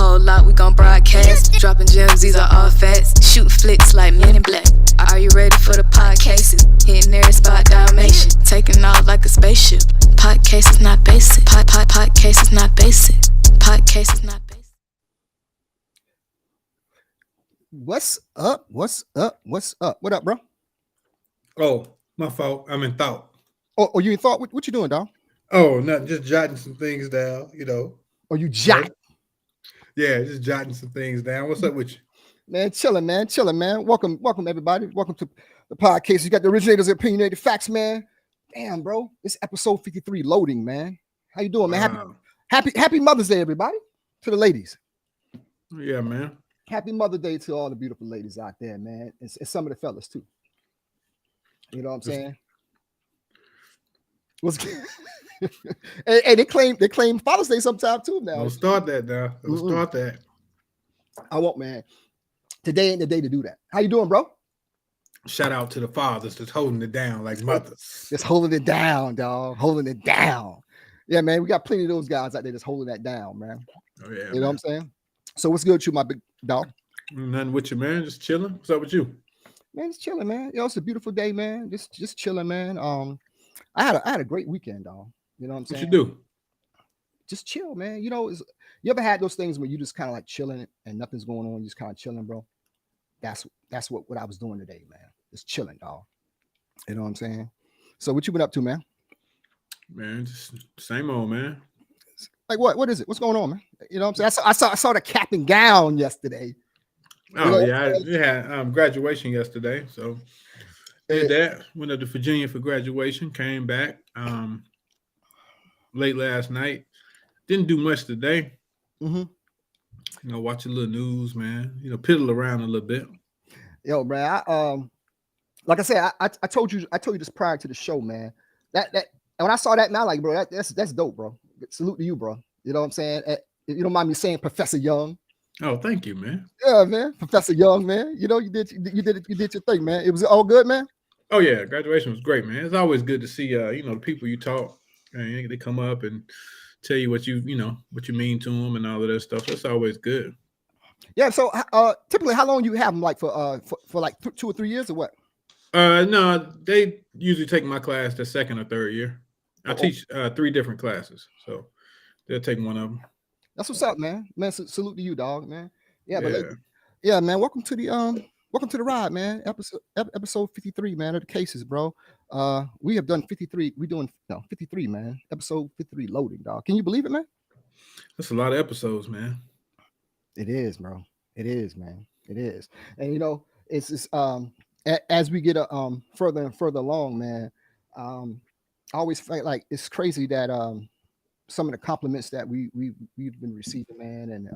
whole lot, we gon' broadcast. Dropping gems, these are all facts. Shoot flicks like Men in Black. Are you ready for the podcases? Hitting every spot, Dalmatian. Taking off like a spaceship. Podcast is not basic. Podcast is not basic. Podcast is not basic. What's up? What's up? What's up? What up, bro? Oh, my fault. I'm in thought. Oh, you in thought? What you doing, dog? Oh, nothing. Just jotting some things down, you know. Oh, you jot? Yeah, just jotting some things down. What's up with you? Man, chilling, man. Welcome, everybody. Welcome to the podcast. You got the originators of Opinionated-Facts, man. Damn, bro. It's episode 53 loading, man. How you doing, man? Wow. Happy Mother's Day, everybody. To the ladies. Yeah, man. Happy Mother's Day to all the beautiful ladies out there, man. And some of the fellas, too. You know what I'm saying? What's hey, they claim Father's Day sometime too now. Don't start that now. Don't start that. I won't, man. Today ain't the day to do that. How you doing, bro? Shout out to the fathers that's holding it down like mothers. Just holding it down, dog. Holding it down. Yeah, man. We got plenty of those guys out there just holding that down, man. Oh yeah. You know what I'm saying? So what's good with you, my big dog? Nothing with you, man. Just chilling. What's up with you? Man, it's chilling, man. It's a beautiful day, man. Just chilling, man. I had a great weekend, dog. You know what I'm saying? What you do? Just chill, man. You know, you ever had those things where you just kind of like chilling and nothing's going on, you just kind of chilling, bro? That's what I was doing today, man. Just chilling, dog. You know what I'm saying? So what you been up to, man? Man, just same old, man. Like what is it? What's going on, man? You know what I'm saying? I saw the cap and gown yesterday. Oh, yeah. I had graduation yesterday. So did that. Went up to Virginia for graduation. Came back late last night. Didn't do much today. Mm-hmm. You know, watch a little news, man. You know, piddle around a little bit. Yo, man. Like I said, I told you this prior to the show, man. That and when I saw that, man, like, bro, that's dope, bro. Salute to you, bro. You know what I'm saying? You don't mind me saying Professor Young. Oh, thank you, man. Yeah, man. Professor Young, man. You know, you did your thing, man. It was all good, man. Oh yeah, graduation was great, man. It's always good to see you know, the people you talk, and they come up and tell you what you mean to them and all of that stuff. That's always good. Yeah. So typically how long you have them, like for like 2 or 3 years or what? No, they usually take my class the second or third year. I teach 3 different classes, so they'll take one of them. That's what's up, man. Man, salute to you, dog, man. Yeah, but yeah, man. Welcome to the ride, man. Episode 53, man, of the cases, bro. We have done 53. We're doing 53, man. Episode 53 loading, dog. Can you believe it, man? That's a lot of episodes, man. It is, bro. It is, man. It is. And you know, it's just as we get further and further along, man. I always feel like it's crazy that some of the compliments that we've been receiving, man, and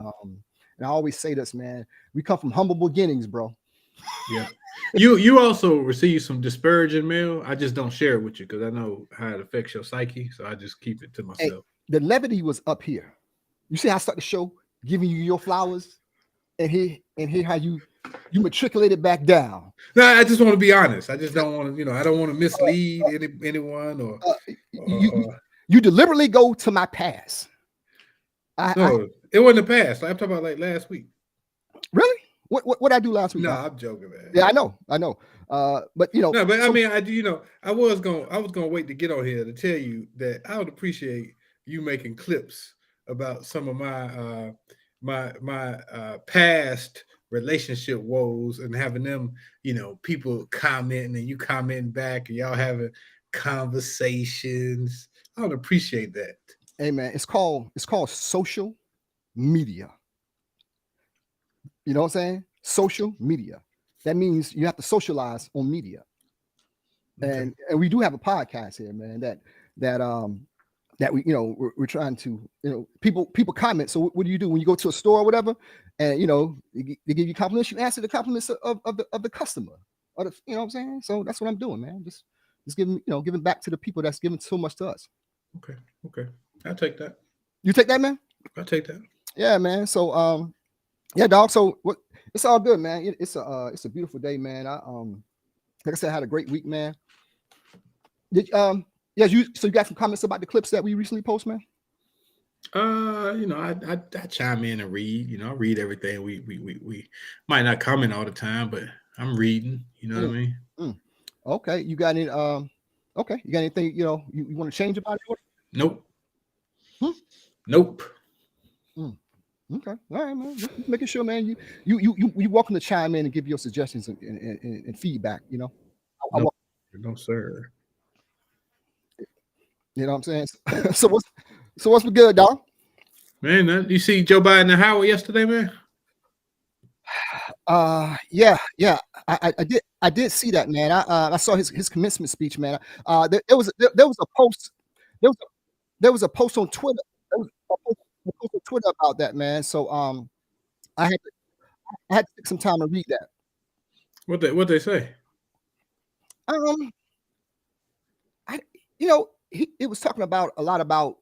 I always say this, man. We come from humble beginnings, bro. Yeah. You also receive some disparaging mail. I just don't share it with you because I know how it affects your psyche, so I just keep it to myself. Hey, the levity was up here. You see how I start the show giving you your flowers, and here how you matriculated back down. No, I just want to be honest. I just don't want to, I don't want to mislead anyone or you deliberately go to my past. It wasn't a past. I'm talking about like last week. Really? What I do last week? No, I'm joking, man. Yeah, I know. But you know. No, but I mean, I was gonna wait to get on here to tell you that I would appreciate you making clips about some of my my past relationship woes and having them, people commenting and you commenting back and y'all having conversations. I would appreciate that. Hey man, it's called social media. You know what I'm saying? Social media. That means you have to socialize on media. Okay. And we do have a podcast here, man, that we, we're trying to, people comment. So what do you do when you go to a store or whatever? And, they give you compliments, you answer the compliments of the customer. Or you know what I'm saying? So that's what I'm doing, man. Just giving back to the people that's giving so much to us. Okay. I'll take that. You take that, man? I'll take that. Yeah, man. So yeah, dog. So what? It's all good, man. It's a beautiful day, man. Like I said, I had a great week, man. So you got some comments about the clips that we recently posted, man? I chime in and read. I read everything. We might not comment all the time, but I'm reading. You know what I mean? Okay, you got any? Okay, you got anything you want to change about it? Nope. Hmm? Nope. Okay, all right, man. Just making sure, man. You welcome to chime in and give your suggestions and feedback. No, sir. You know what I'm saying? so what's good, dog? Man, you see Joe Biden and Howard yesterday, man? Yeah. I did see that, man. I saw his commencement speech, man. There was a post. There was a post on Twitter. There was a post on Twitter about that, man. So I had to take some time to read that. What they say? It was talking about a lot about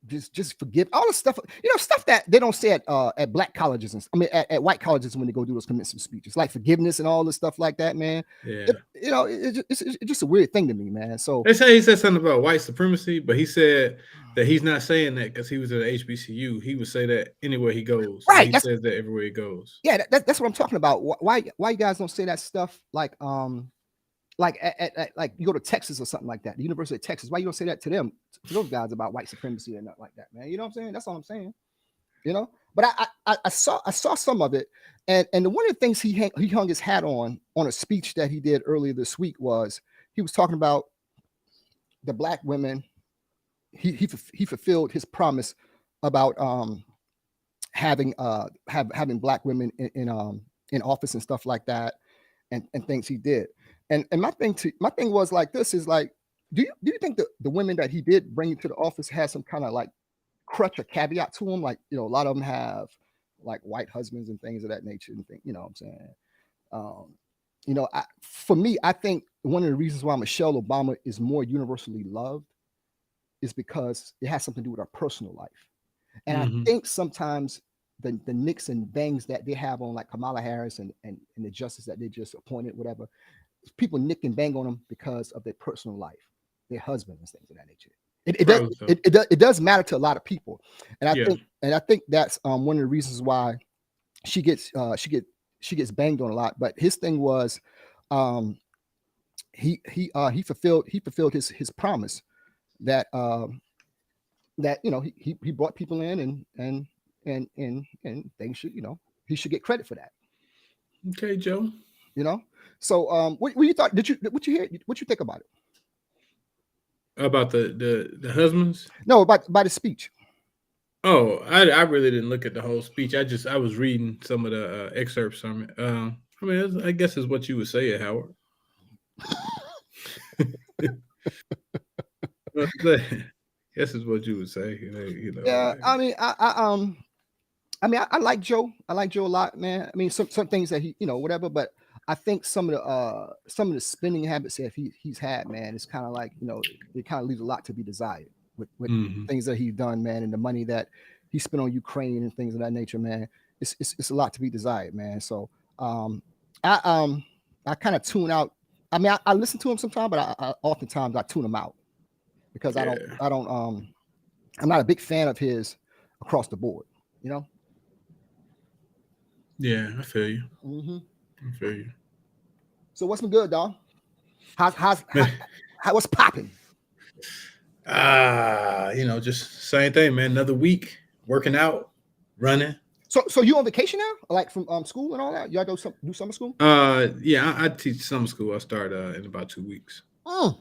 just forgive all the stuff, stuff that they don't say at black colleges at white colleges when they go do those commencement speeches, like forgiveness and all the stuff like that, man. Yeah. It's just a weird thing to me, man. So they say he said something about white supremacy, but he said that he's not saying that because he was at HBCU. He would say that anywhere he goes. Right. He says that everywhere he goes. Yeah, that's what I'm talking about. Why you guys don't say that stuff like like you go to Texas or something like that, the University of Texas. Why you don't say that to them, to those guys about white supremacy and nothing like that, man? You know what I'm saying? That's all I'm saying. But I saw some of it, and one of the things he hung his hat on a speech that he did earlier this week was he was talking about the black women. He fulfilled his promise about having black women in office and stuff like that, and things he did. And my thing was like, this is like, do you think that the women that he did bring into the office had some kind of like crutch or caveat to them? Like, a lot of them have like white husbands and things of that nature and things, you know what I'm saying? For me, I think one of the reasons why Michelle Obama is more universally loved is because it has something to do with her personal life. And I think sometimes the nicks and bangs that they have on like Kamala Harris and the justice that they just appointed, whatever, people nick and bang on them because of their personal life, their husbands, things of that nature. It does matter to a lot of people, and I think that's one of the reasons why she gets banged on a lot. But his thing was, he fulfilled his promise that he brought people in and things should, he should get credit for that. Okay, Joe. So what you thought? What you think about it? About the husbands? No, about the speech. Oh, I really didn't look at the whole speech. I was reading some of the excerpts from it. I guess is what you would say, Howard. Guess is what you would say. Yeah, I like Joe. I like Joe a lot, man. I mean, some things that he, whatever. But I think some of the spending habits that he's had, man, it's kind of like, it kind of leaves a lot to be desired with things that he's done, man, and the money that he spent on Ukraine and things of that nature, man. It's a lot to be desired, man. So I kind of tune out. I mean, I listen to him sometimes, but I oftentimes I tune him out because I'm not a big fan of his across the board, Yeah, I feel you. I feel you. So what's been good, dog? What's popping? Just same thing, man. Another week working out, running. So you on vacation now, like from school and all that? You gotta go do summer school? Yeah, I teach summer school. I start in about 2 weeks. 2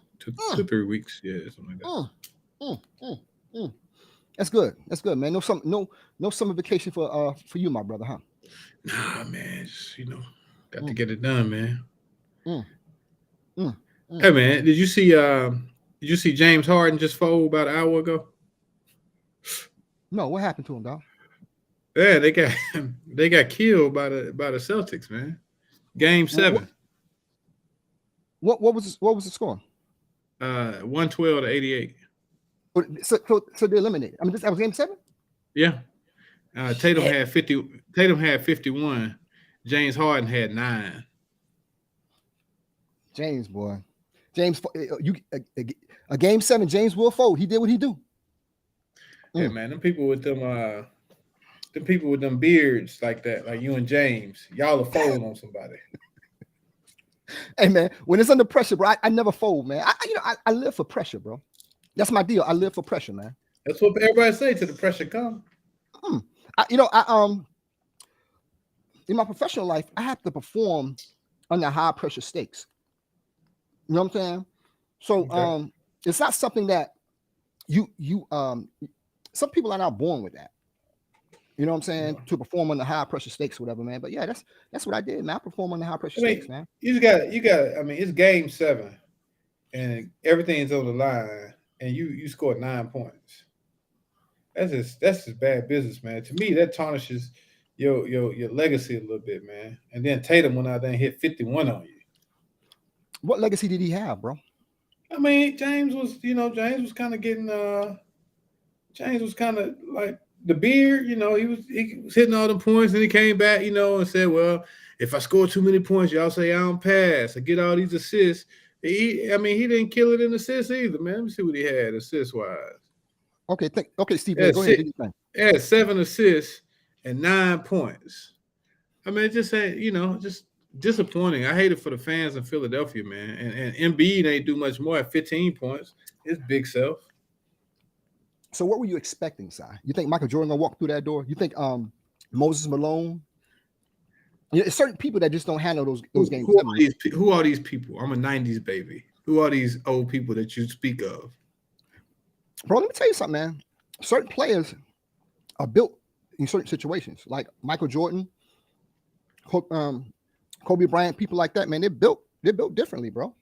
to 3 weeks. Yeah, something like that. That's good. That's good, man. No summer vacation for you, my brother, huh? Nah, man. Just, got to get it done, man. Hey, man, did you see James Harden just fold about an hour ago? No, what happened to him, dog? Yeah, they got killed by the Celtics, man. Game 7. What was the score? 112 to 88. So they eliminated. I mean, that was game 7. Yeah. Tatum had 50. Tatum had 51. James Harden had 9. James, boy, a game 7. James will fold. He did what he do. Hey man, them people with them beards like that, like you and James, y'all are fold on somebody. Hey man, when it's under pressure, bro, I never fold, man. I live for pressure, bro. That's my deal. I live for pressure, man. That's what everybody say till the pressure come. In my professional life, I have to perform under high pressure stakes. You know what I'm saying? So Okay. it's not something that you some people are not born with that. You know what I'm saying? Yeah. To perform under high pressure stakes, whatever, man. But yeah, that's what I did, man. I perform under high pressure I stakes, mean, man. you got. I mean, it's game 7, and everything's on the line, and you scored 9 points. That's just bad business, man. To me, that tarnishes your legacy a little bit, man. And then Tatum went out there and hit 51 on you. What legacy did he have, bro? I mean, James was kind of getting James was kind of like the beard, he was hitting all the points, and he came back, and said, well, if I score too many points, y'all say I don't pass. I get all these assists. He didn't kill it in assists either, man. Let me see what he had assist wise. Okay, Steve, go ahead. Yeah, 7 assists and 9 points. I mean, it just ain't, just disappointing. I hate it for the fans in Philadelphia, man. And Embiid ain't do much more at 15 points. His big self. So what were you expecting, Si? You think Michael Jordan gonna walk through that door? You think Moses Malone? It's certain people that just don't handle those games. Who are these people? I'm a 90s baby. Who are these old people that you speak of? Bro, let me tell you something, man. Certain players are built in certain situations, like Michael Jordan, Kobe Bryant, people like that, man. They're built differently, bro.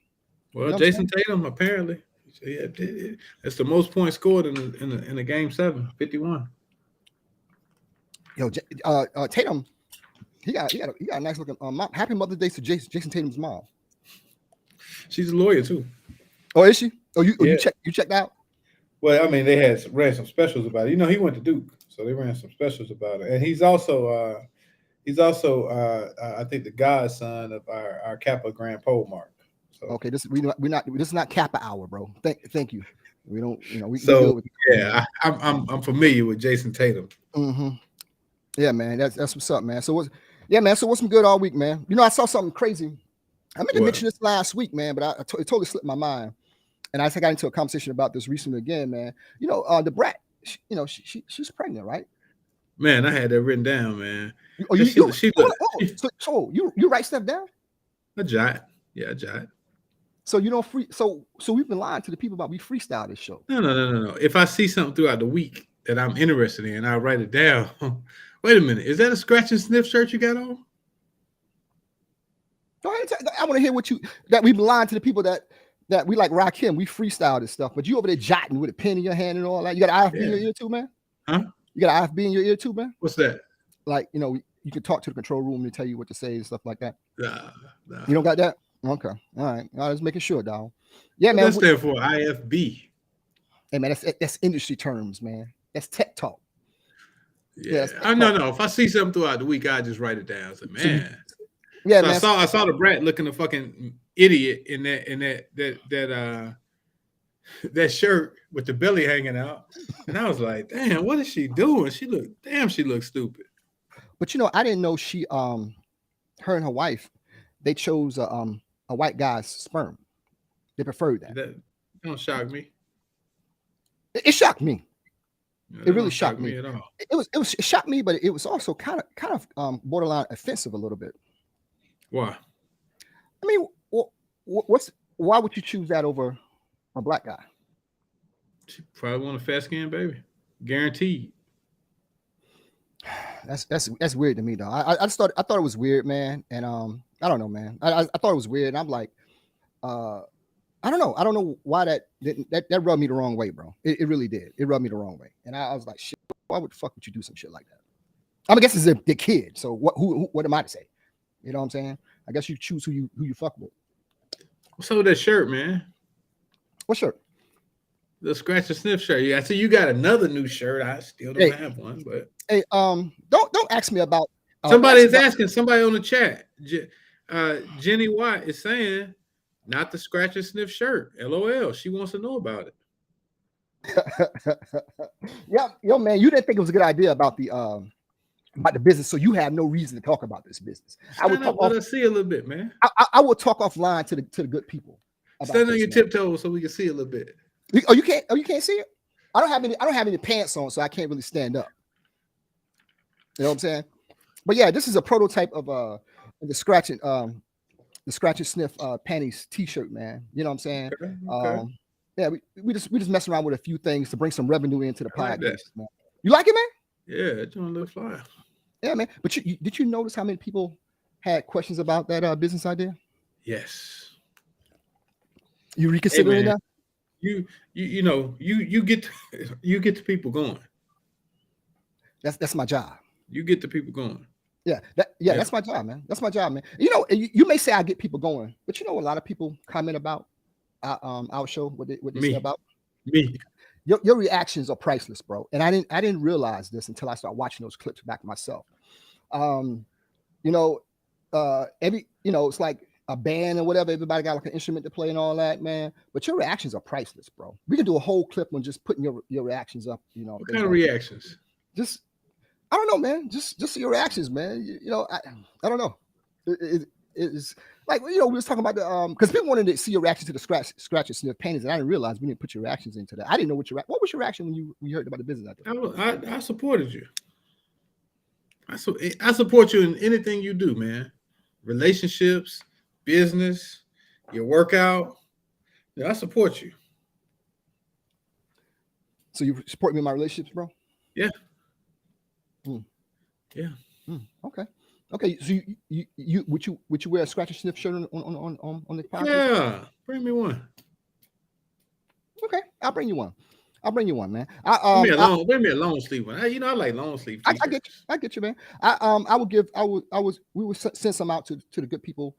Well, Jason Tatum, apparently. It's the most points scored in the game 7, 51. Yo, Tatum, he got a nice looking mom. Happy Mother's Day to Jason Tatum's mom. She's a lawyer too. Oh, is she? Oh, you checked out? Well, I mean, they ran some specials about it. He went to Duke, so they ran some specials about it. And he's also I think the godson of our Kappa Grand Pole Mark. So. Okay, this is not Kappa hour, bro. Thank you. We don't, we so with I'm familiar with Jason Tatum. Mm-hmm. Yeah, man, that's what's up, man. So what's some good all week, man? I saw something crazy. I meant to mention this last week, man, but it totally slipped my mind. And I got into a conversation about this recently again, man. The brat, she's pregnant, right? Man, I had that written down, man. So you write stuff down? A jot. Yeah, a jot. So you don't so we've been lying to the people about we freestyle this show. No. If I see something throughout the week that I'm interested in, I'll write it down. Wait a minute. Is that a scratch and sniff shirt you got on? Go ahead. I want to hear that we've been lying to the people that we like Rakim. We freestyle this stuff, but you over there jotting with a pen in your hand and all that. You got an IFB in your ear too, man? Huh? You got an IFB in your ear too, man? What's that? Like, you can talk to the control room and tell you what to say and stuff like that. Nah. You don't got that? Okay. All right. I was making sure, dog. Yeah, man. What's that for? IFB. Hey, man, that's industry terms, man. That's tech talk. Yeah. No. If I see something throughout the week, I just write it down. So, man. Yeah, so man. I saw the brat looking a fucking idiot in that shirt with the belly hanging out, and I was like, damn, what is she doing? She looks stupid. But I didn't know she her and her wife, they chose a white guy's sperm. They preferred that. That don't shock me. It shocked me. No, it really shocked me at all. It shocked me, but it was also kind of borderline offensive a little bit. Why? I mean, why would you choose that over a black guy? She probably want a fat skin baby, guaranteed. That's weird to me, though. I thought it was weird, man, and I don't know, man. I thought it was weird, and I'm like, I don't know why that rubbed me the wrong way, bro. It really did. It rubbed me the wrong way, and I was like, shit, why would the fuck would you do some shit like that? I guess it's the kid. So what am I to say? You know what I'm saying? I guess you choose who you fuck with. What's up with that shirt, man? What shirt? The scratch and sniff shirt. Yeah, so you got another new shirt. I still don't have one, but hey, don't ask me about. Somebody is asking. Somebody on the chat. Jenny Watt is saying, not the scratch and sniff shirt. LOL. She wants to know about it. Yeah, yo, man, you didn't think it was a good idea about the business, so you have no reason to talk about this business. Stand up, let us see a little bit, man. I will talk offline to the good people. Stand on your tiptoes so we can see a little bit. Oh, you can't see it. I don't have any pants on, so I can't really stand up. You know what I'm saying? But yeah, this is a prototype of the scratch and sniff panties T-shirt, man. You know what I'm saying? Okay. Yeah, we just mess around with a few things to bring some revenue into the I like podcast. that. Man. You like it, man? Yeah, it's on the fly. Yeah, man. But did you notice how many people had questions about that business idea? Yes. You reconsidering that? You get the people going. That's my job. You get the people going. Yeah, that's my job, man. That's my job, man. You know, you may say I get people going, but you know, a lot of people comment about our show. What they say about me. Your reactions are priceless, bro. And I didn't realize this until I started watching those clips back myself. It's like a band or whatever. Everybody got like an instrument to play and all that, man. But your reactions are priceless, bro. We can do a whole clip on just putting your reactions up. You know, what kind of reactions? Just I don't know, man. Just your reactions, man. You know, I don't know. It's like, you know, we was talking about the because people wanted to see your reaction to the scratch and sniff panties, and I didn't realize we didn't put your reactions into that. I didn't know what was your reaction when you heard about the business idea? I supported you. I support you in anything you do, man. Relationships, business, your workout. Yeah, I support you. So you support me in my relationships, bro? Yeah. Yeah. Okay. So you would you wear a scratch and sniff shirt on the podcast? Yeah. Bring me one. Okay, I'll bring you one. Man. Bring me a long sleeve one. You know, I like long sleeve. I get you, man. We will send some out to the good people.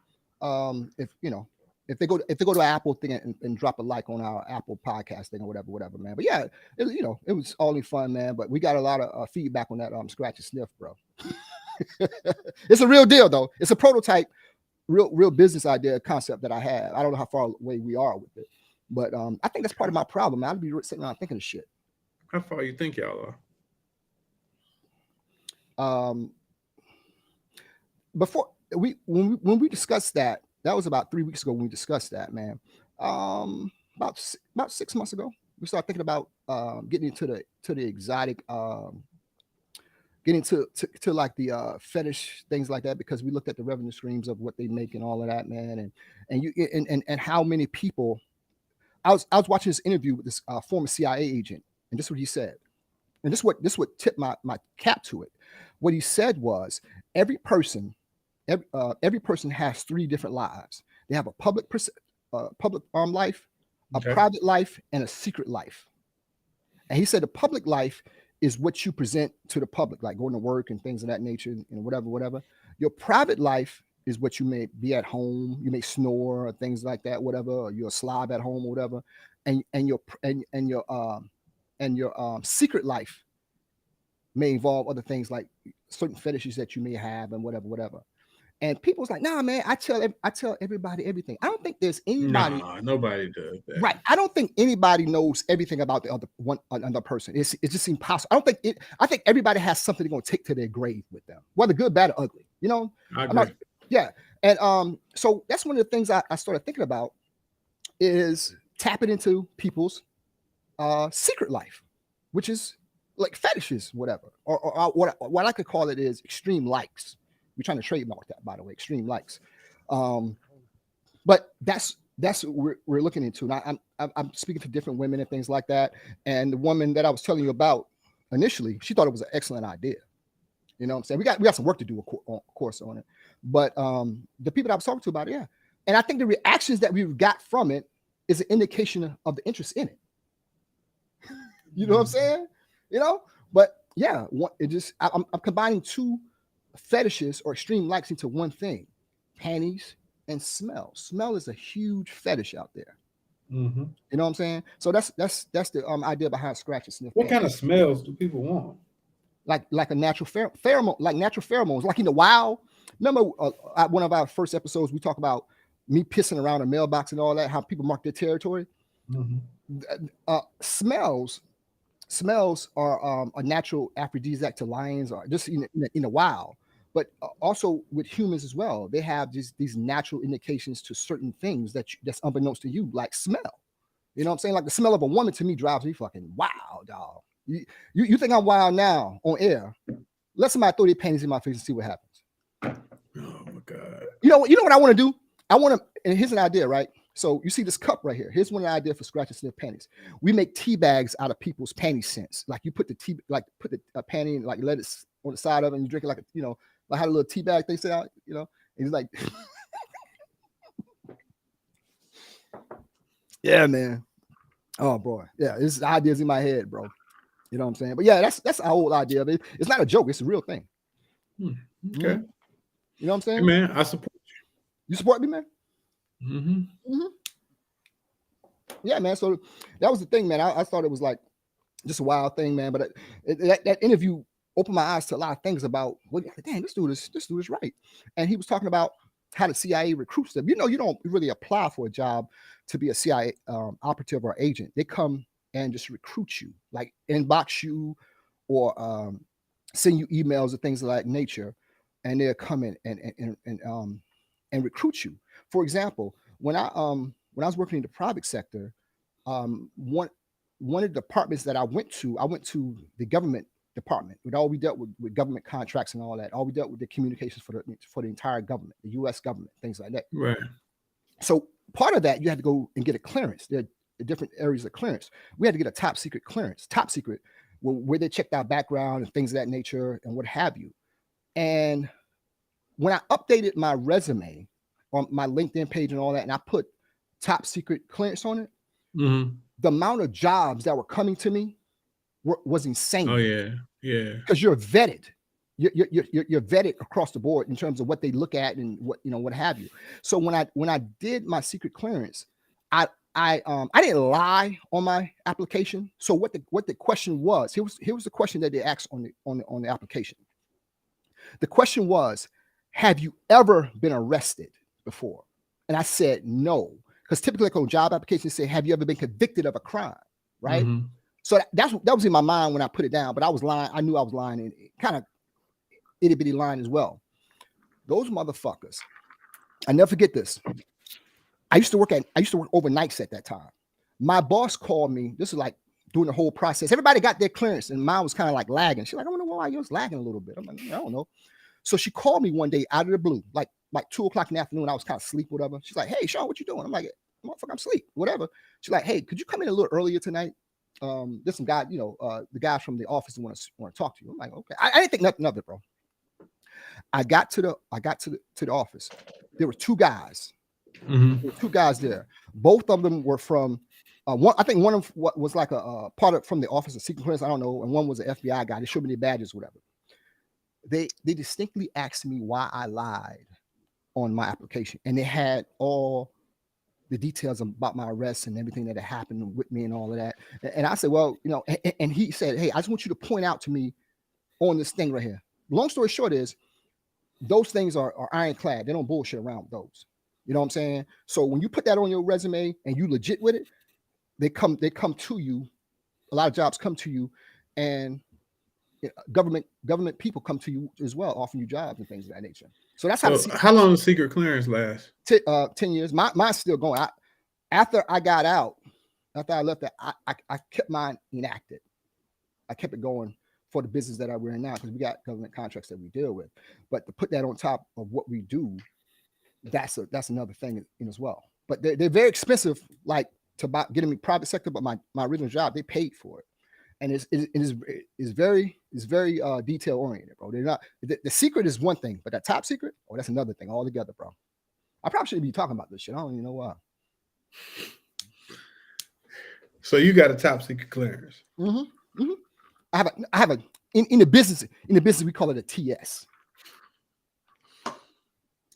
If they go to an Apple thing and drop a like on our Apple podcast thing or whatever, man. But yeah, it was all in fun, man. But we got a lot of feedback on that scratch and sniff, bro. It's a real deal, though. It's a prototype, real business idea concept that I have. I don't know how far away we are with it, but I think that's part of my problem. I'd be sitting around thinking of shit. How far you think y'all are? Before when we discussed that was about 3 weeks ago when we discussed that, man. About 6 months ago, we started thinking about getting into the exotic, getting to like the fetish things like that, because we looked at the revenue streams of what they make and all of that, man, and how many people. I was watching this interview with this former CIA agent, and this is what he said, and this what tipped my cap to it. What he said was every person has 3 different lives. They have a public life, a private life, and a secret life. And he said the public life is what you present to the public, like going to work and things of that nature, and whatever. Your private life is what you may be at home. You may snore or things like that, whatever. Or you're a slob at home or whatever. And your secret life may involve other things like certain fetishes that you may have and whatever. And people's like, nah, man, I tell everybody everything. I don't think there's anybody. Nah, nobody does that. Right. I don't think anybody knows everything about the other person. It's just impossible. I think everybody has something they're going to take to their grave with them, whether good, bad, or ugly. You know? I agree. Yeah. And so that's one of the things I started thinking about is tapping into people's secret life, which is like fetishes, whatever, or what I could call it is extreme likes. We're trying to trademark that, by the way, extreme likes. But that's what we're looking into. And I'm speaking to different women and things like that. And the woman that I was telling you about initially, she thought it was an excellent idea. You know what I'm saying? We got some work to do, of course, on it. But the people that I was talking to about it, yeah. And I think the reactions that we've got from it is an indication of the interest in it. You know what I'm saying? You know? But yeah, I'm combining 2 fetishes or extreme likes into one thing: panties and smell. Smell is a huge fetish out there. Mm-hmm. You know what I'm saying? So that's the idea behind scratch and sniff. What kind of smells do people want? Like a natural pheromone, like natural pheromones, like in the wild. Remember one of our first episodes we talked about me pissing around a mailbox and all that, how people mark their territory. Smells are a natural aphrodisiac to lions, or just in the wild. But also with humans as well, they have these natural indications to certain things that's unbeknownst to you, like smell. You know what I'm saying? Like the smell of a woman to me drives me fucking wild, dog. You think I'm wild now on air? Let somebody throw their panties in my face and see what happens. Oh my God. You know what I want to do? I want to, and here's an idea, right? So you see this cup right here. Here's one idea for scratch and sniff panties. We make tea bags out of people's panty scents. Like you put the panty in, like let it on the side of it, and you drink it like like how a little tea bag they say out, and it's like, yeah, man. Oh boy, yeah, this ideas in my head, bro. You know what I'm saying? But yeah, that's our old idea. But it's not a joke. It's a real thing. Okay. Mm-hmm. You know what I'm saying? Hey, man, I support you. You support me, man? Yeah, man. So that was the thing, man. I thought it was like just a wild thing, man. But that interview opened my eyes to a lot of things about, well, damn, this dude is right. And he was talking about how the CIA recruits them. You don't really apply for a job to be a CIA operative or agent. They come and just recruit you, like inbox you or send you emails or things of that nature, and they'll come in and recruit you. For example, when I was working in the private sector, one of the departments that I went to the government department. We dealt with government contracts and all that. All we dealt with the communications for the entire government, the U.S. government, things like that. Right. So part of that, you had to go and get a clearance. There are different areas of clearance. We had to get a top secret clearance, where they checked our background and things of that nature and what have you. And when I updated my resume on my LinkedIn page and all that, and I put top secret clearance on it, the amount of jobs that were coming to me was insane. Oh yeah. Because you're vetted. You're vetted across the board in terms of what they look at and what have you. So when I did my secret clearance, I didn't lie on my application. So what the question was, here was the question that they asked on the application. The question was, have you ever been arrested before? And I said no, because typically like on job applications say, have you ever been convicted of a crime? Right. So that was in my mind when I put it down, but I was lying. I knew I was lying, and kind of itty bitty lying as well. Those motherfuckers. I never forget this. I used to work overnights at that time. My boss called me. This is like during the whole process. Everybody got their clearance, and mine was kind of like lagging. She's like, I don't know why yours lagging a little bit. I'm like, I don't know. So she called me one day out of the blue, like 2:00 in the afternoon. I was kind of asleep, whatever. She's like, hey, Shawn, what you doing? I'm like, motherfucker, I'm asleep, whatever. She's like, hey, could you come in a little earlier tonight? There's some guy, the guys from the office want to talk to you. I'm like, okay. I didn't think nothing of it, bro. I got to the office. There were two guys. There were two guys there. Both of them were from one. I think one of what was like a part of from the Office of Secret Clearance. I don't know. And one was an FBI guy. They showed me their badges, whatever. They distinctly asked me why I lied on my application, and they had all the details about my arrest and everything that had happened with me and all of that. And I said, well, and he said, hey, I just want you to point out to me on this thing right here. Long story short is those things are ironclad. They don't bullshit around with those. You know what I'm saying? So when you put that on your resume and you legit with it, they come to you. A lot of jobs come to you, and government people come to you as well, offering you jobs and things of that nature. So that's how long does secret clearance last? 10 years. Mine's still going. After I got out, after I left that, I kept mine enacted. I kept it going for the business that we're in now, because we got government contracts that we deal with. But to put that on top of what we do, that's another thing as well. But they're very expensive, like to getting me private sector. But my original job, they paid for it. And it's very detail oriented, bro. They're not the secret is one thing, but that top secret, that's another thing altogether, bro. I probably shouldn't be talking about this shit. I don't even know why. So you got a top secret clearance. I have a in the business we call it a TS.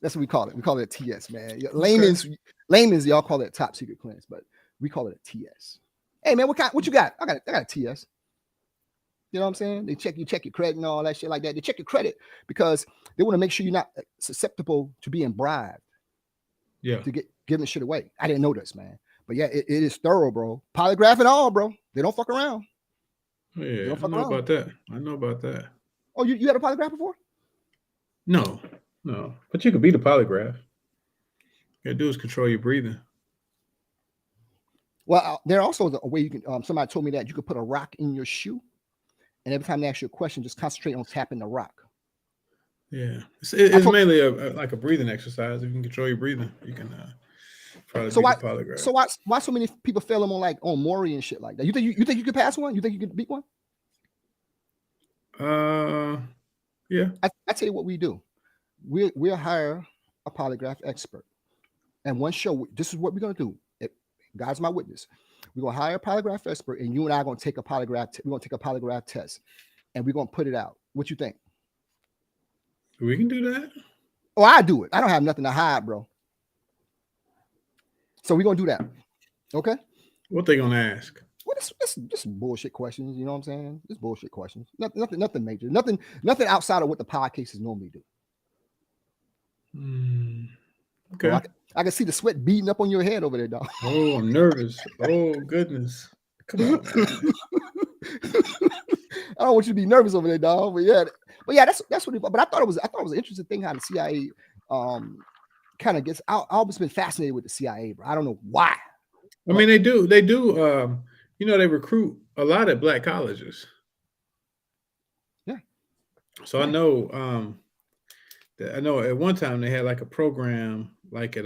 That's what we call it. We call it a TS, man. Layman's y'all call it a top secret clearance, but we call it a TS. Hey man, what you got? I got a TS. You know what I'm saying? They check your credit and all that shit like that. They check your credit because they want to make sure you're not susceptible to being bribed. Yeah. To get giving shit away. I didn't know this, man. But yeah, it is thorough, bro. Polygraph and all, bro. They don't fuck around. Yeah, I know about that. I know about that. Oh, you had a polygraph before? No. But you could beat a polygraph. You gotta do is control your breathing. Well, there also is a way you can. Somebody told me that you could put a rock in your shoe, and every time they ask you a question, just concentrate on tapping the rock. Yeah, it's mainly like a breathing exercise. If you can control your breathing, you can probably beat the polygraph. So why so many people fail them on Maury and shit like that? You think you could pass one? You think you could beat one? Yeah. I tell you what we do. We'll hire a polygraph expert, and one show. This is what we're gonna do. God's my witness. We're gonna hire a polygraph expert, and you and I are gonna take a polygraph. We're gonna take a polygraph test, and we're gonna put it out. What you think? We can do that. Oh, I do it. I don't have nothing to hide, bro. So we're gonna do that. Okay. What they gonna ask? Well, this bullshit questions. You know what I'm saying? Just bullshit questions. Nothing major. Nothing outside of what the podcasts normally do. Okay. So I can see the sweat beating up on your head over there, dog. Oh, I'm nervous. Oh goodness. Come on, man. I don't want you to be nervous over there, dog. But yeah, that's what. But I thought it was an interesting thing how the CIA kind of gets. I've always been fascinated with the CIA, bro. I don't know why. I mean, they do. They recruit a lot at black colleges. Yeah. So I know. I know at one time they had like a program like at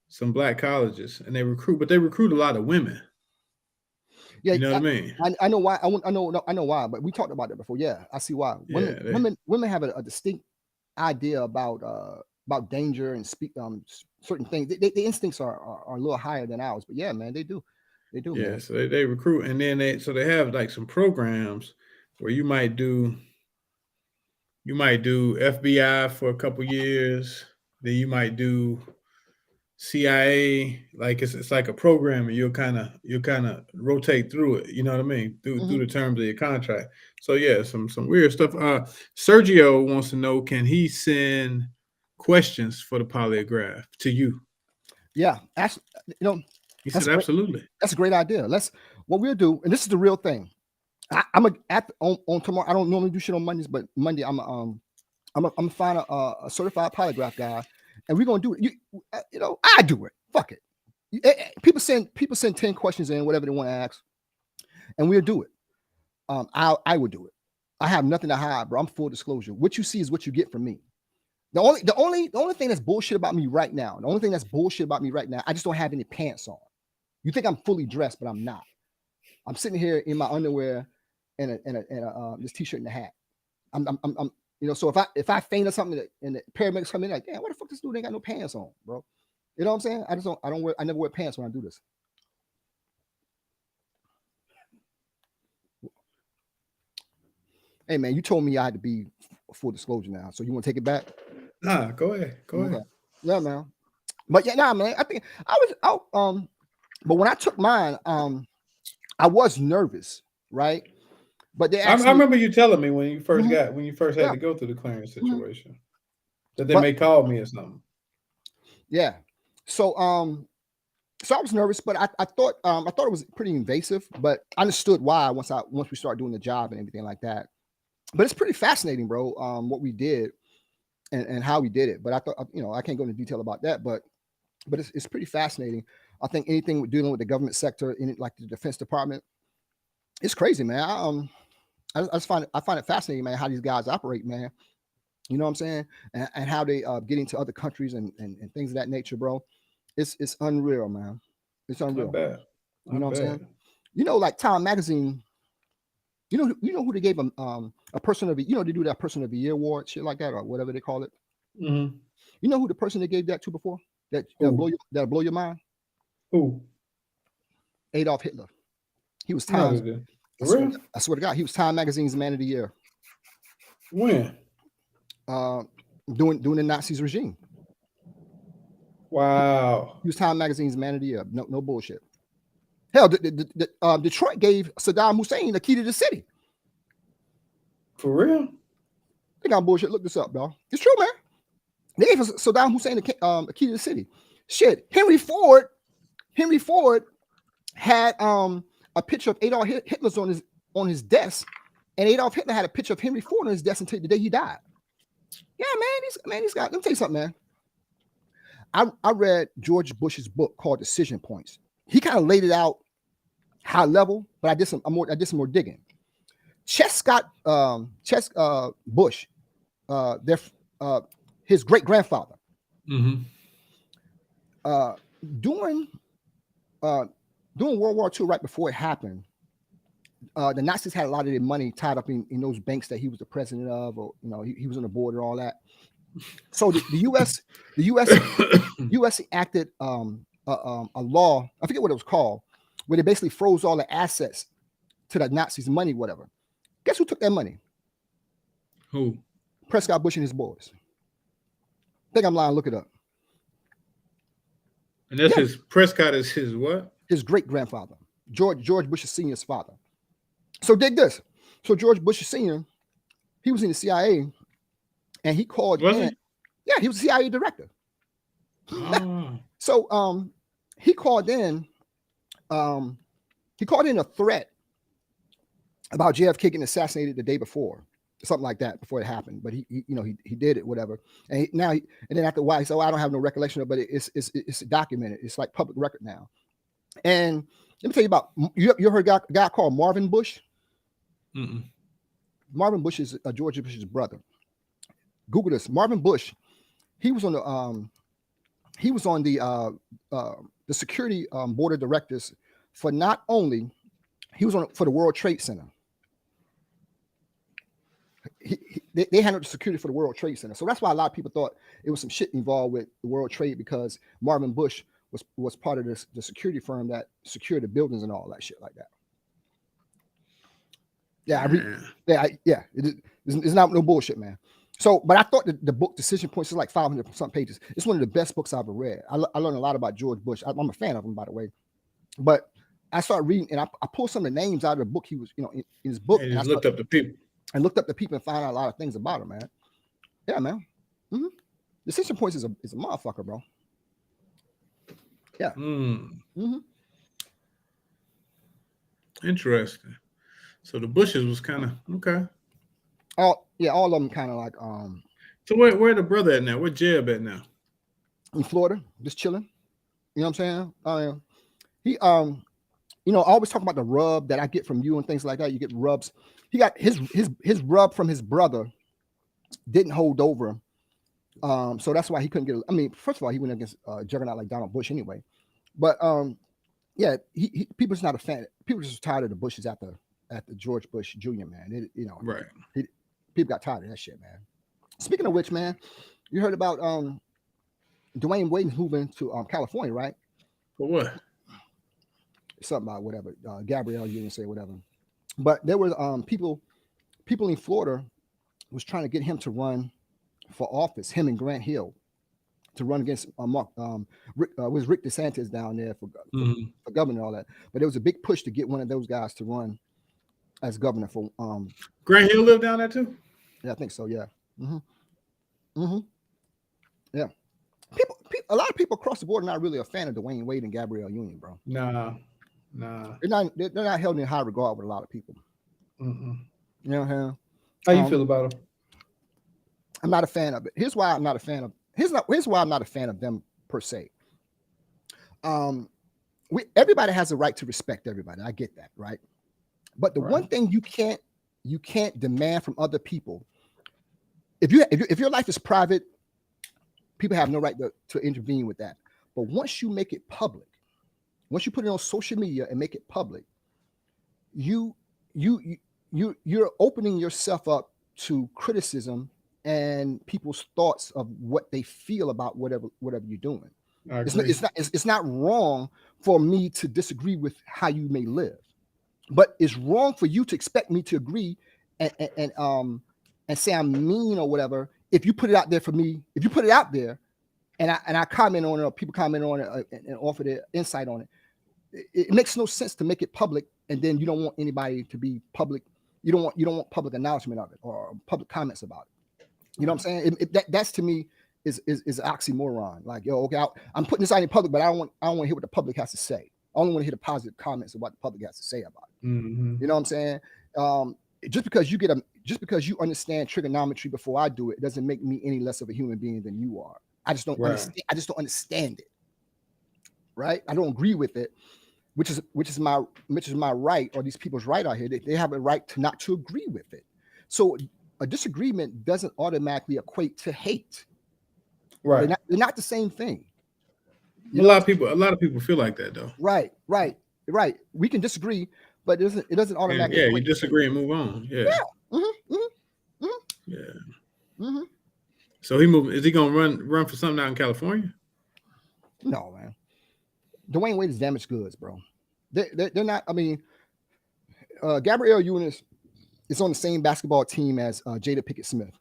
some black colleges, and they recruit a lot of women. Yeah, you know what I mean. I know why. I know why. But we talked about that before. Yeah, I see why. Women have a distinct idea about danger and speak certain things. The instincts are a little higher than ours. But yeah, man, they do. Yeah, man. So they recruit, and then they have like some programs where you might do FBI for a couple years, then you might do CIA. Like it's like a program, and you'll kind of rotate through it. You know what I mean? Through the terms of your contract. So yeah, some weird stuff. Sergio wants to know: can he send questions for the polygraph to you? Yeah, actually, he said absolutely. That's a great idea. What we'll do, and this is the real thing. I'm on tomorrow. I don't normally do shit on Mondays, but Monday I'm gonna find a certified polygraph guy, and we're gonna do it. I do it. Fuck it. People send 10 questions in, whatever they want to ask, and we'll do it. I would do it. I have nothing to hide, bro. I'm full disclosure. What you see is what you get from me. The only thing that's bullshit about me right now. I just don't have any pants on. You think I'm fully dressed, but I'm not. I'm sitting here in my underwear and this t-shirt and a hat. I'm so if I faint or something and the paramedics come in like, damn, what the fuck this dude ain't got no pants on, bro? You know what I'm saying? I never wear pants when I do this. Hey man, you told me I had to be full disclosure now, so you want to take it back? Nah, go ahead. Yeah, man. But yeah, man. I think I was out. But when I took mine, I was nervous, right? But they I remember you telling me when you first had to go through the clearance situation that they may call me or something. Yeah. So I was nervous, but I thought it was pretty invasive, but I understood why once we started doing the job and everything like that. But it's pretty fascinating, bro. What we did and how we did it. But I thought, I can't go into detail about that, but it's pretty fascinating. I think anything with dealing with the government sector, in it, like the Defense Department, it's crazy, man. I just find it fascinating, man, how these guys operate, man. You know what I'm saying? And how they get into other countries and things of that nature, bro. It's unreal, man. It's unreal. Not bad. You know what I'm saying? Like Time Magazine. You know who they gave a person of the, they do that person of the year award, shit like that, or whatever they call it. Mm-hmm. You know who the person they gave that to before? That'll blow your mind. Who? Adolf Hitler. He was Time. I swear to God, he was Time Magazine's Man of the Year. When? Doing the Nazis regime. Wow. He was Time Magazine's Man of the Year. No bullshit. Hell, Detroit gave Saddam Hussein the key to the city. For real? Think I'm bullshit. Look this up, dog. It's true, man. They gave Saddam Hussein the key to the city. Shit, Henry Ford Henry Ford had a picture of Adolf Hitler's on his desk, and Adolf Hitler had a picture of Henry Ford on his desk until the day he died. Yeah, these guys. Let me tell you something, man. I read George Bush's book called Decision Points. He kind of laid it out high level, but I did some more digging. Bush, his great grandfather, during World War II, right before it happened, the Nazis had a lot of their money tied up in those banks that he was the president of, or he was on the board and all that. So the U.S. enacted a law. I forget what it was called, where they basically froze all the assets to the Nazis' money, whatever. Guess who took that money? Who? Prescott Bush and his boys. Think I'm lying? Look it up. And that's his Prescott is his what? His great grandfather, George Bush Sr.'s father. So dig this. So George Bush Sr., he was in the CIA, and he called. Was he? Yeah, he was a CIA director. Oh. So he called in. He called in a threat about JFK getting assassinated the day before, something like that, before it happened. But he did it, whatever. And then after a while, he said, "Oh, I don't have no recollection of it, but it's documented. It's like public record now." And let me tell you about you heard a guy called Marvin Bush. Mm-mm. Marvin Bush is George Bush's brother. Google this. Marvin Bush. He was on the security board of directors for not only for the World Trade Center. They handled the security for the World Trade Center. So that's why a lot of people thought it was some shit involved with the World Trade, because Marvin Bush was part of the security firm that secured the buildings and all that shit like that. It's not no bullshit, man. So, but I thought the book Decision Points is like 500 something pages. It's one of the best books I've ever read. I learned a lot about George Bush. I'm a fan of him, by the way. But I started reading, and I pulled some of the names out of the book. He was, in his book. And I looked up the people. And looked up the people and found out a lot of things about him, man. Yeah, man. Mm-hmm. Decision Points is a motherfucker, bro. Yeah. Mm-hmm. Interesting. So the Bushes was kind of okay. All of them kind of like So where the brother at now? Where Jeb at now? In Florida, just chilling. You know what I'm saying? He I always talk about the rub that I get from you and things like that. You get rubs. He got his rub from his brother didn't hold over. So that's why he couldn't get. I mean, first of all, he went against juggernaut like Donald Bush anyway. But he people's not a fan. People just tired of the Bushes after George Bush Jr. Man, right. People got tired of that shit, man. Speaking of which, man, you heard about Dwayne Wade moving to California, right? For what? Something about whatever. Gabrielle, you didn't say whatever. But there was people in Florida was trying to get him to run for office. Him and Grant Hill to run against was Rick DeSantis down there for governor and all that. But there was a big push to get one of those guys to run as governor for. Grant Hill lived down there too. Yeah, I think so. Yeah. Yeah. A lot of people across the board are not really a fan of Dwayne Wade and Gabrielle Union, bro. Nah. They're not held in high regard with a lot of people. Mm-mm. You know what I'm saying? How you feel about them? I'm not a fan of it. Here's why I'm not a fan of. Here's why I'm not a fan of them per se. Everybody has a right to respect everybody. I get that, right? But the one thing you can't demand from other people, if your life is private, people have no right to intervene with that. But once you make it public, once you put it on social media and make it public, you're opening yourself up to criticism and people's thoughts of what they feel about whatever you're doing. It's not wrong for me to disagree with how you may live, but it's wrong for you to expect me to agree and say I'm mean or whatever. If you put it out there for me, if you put it out there, and I comment on it, or people comment on it and offer their insight on it, it makes no sense to make it public, and then you don't want anybody to be public. You don't want public announcement of it or public comments about it. You know what I'm saying? That's to me, is an oxymoron. Like, yo, okay, I'm putting this out in public, but I don't want to hear what the public has to say. I only want to hear the positive comments of what the public has to say about it. Mm-hmm. You know what I'm saying? Just because you understand trigonometry before I do it, doesn't make me any less of a human being than you are. I just don't understand. I just don't understand it. Right? I don't agree with it, which is my right, or these people's right out here. They have a right to not to agree with it. So a disagreement doesn't automatically equate to hate. Right. They're not the same thing. A lot of people feel like that though. Right. We can disagree, but it doesn't automatically. Yeah, you disagree and move on. Yeah. Yeah. Mm-hmm. So is he gonna run for something out in California? No, man. Dwayne Wade is damaged goods, bro. They're not. I mean, Gabrielle Union is on the same basketball team as Jada Pinkett Smith.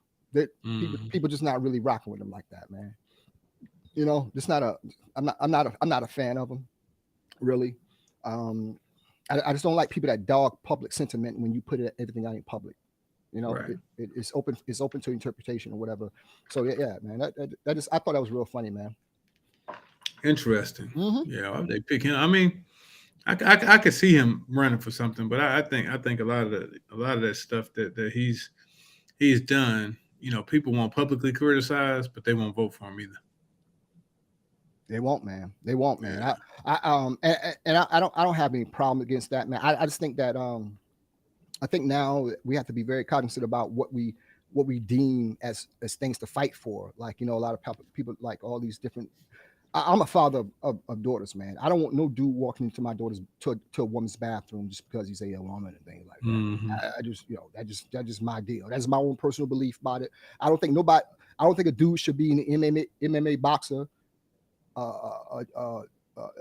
People just not really rocking with him like that, man. You know, just not a. I'm not a fan of him, really. I just don't like people that dog public sentiment when you put everything out in public. You know, right. It's open to interpretation or whatever. So yeah, man. That just I thought that was real funny, man. Interesting. Mm-hmm. Yeah, they pick him. I mean, I could see him running for something, but I think a lot of that stuff that he's done, you know, people won't publicly criticize, but they won't vote for him either. They won't, man. Yeah. I don't have any problem against that, man. I just think that I think now we have to be very cognizant about what we deem as things to fight for. Like, you know, a lot of people like all these different. I'm a father of daughters, man. I don't want no dude walking into my daughter's to a woman's bathroom just because he's a woman and things like that. Mm-hmm. I just, you know, that's just my deal. That's my own personal belief about it. I don't think a dude should be an MMA boxer, a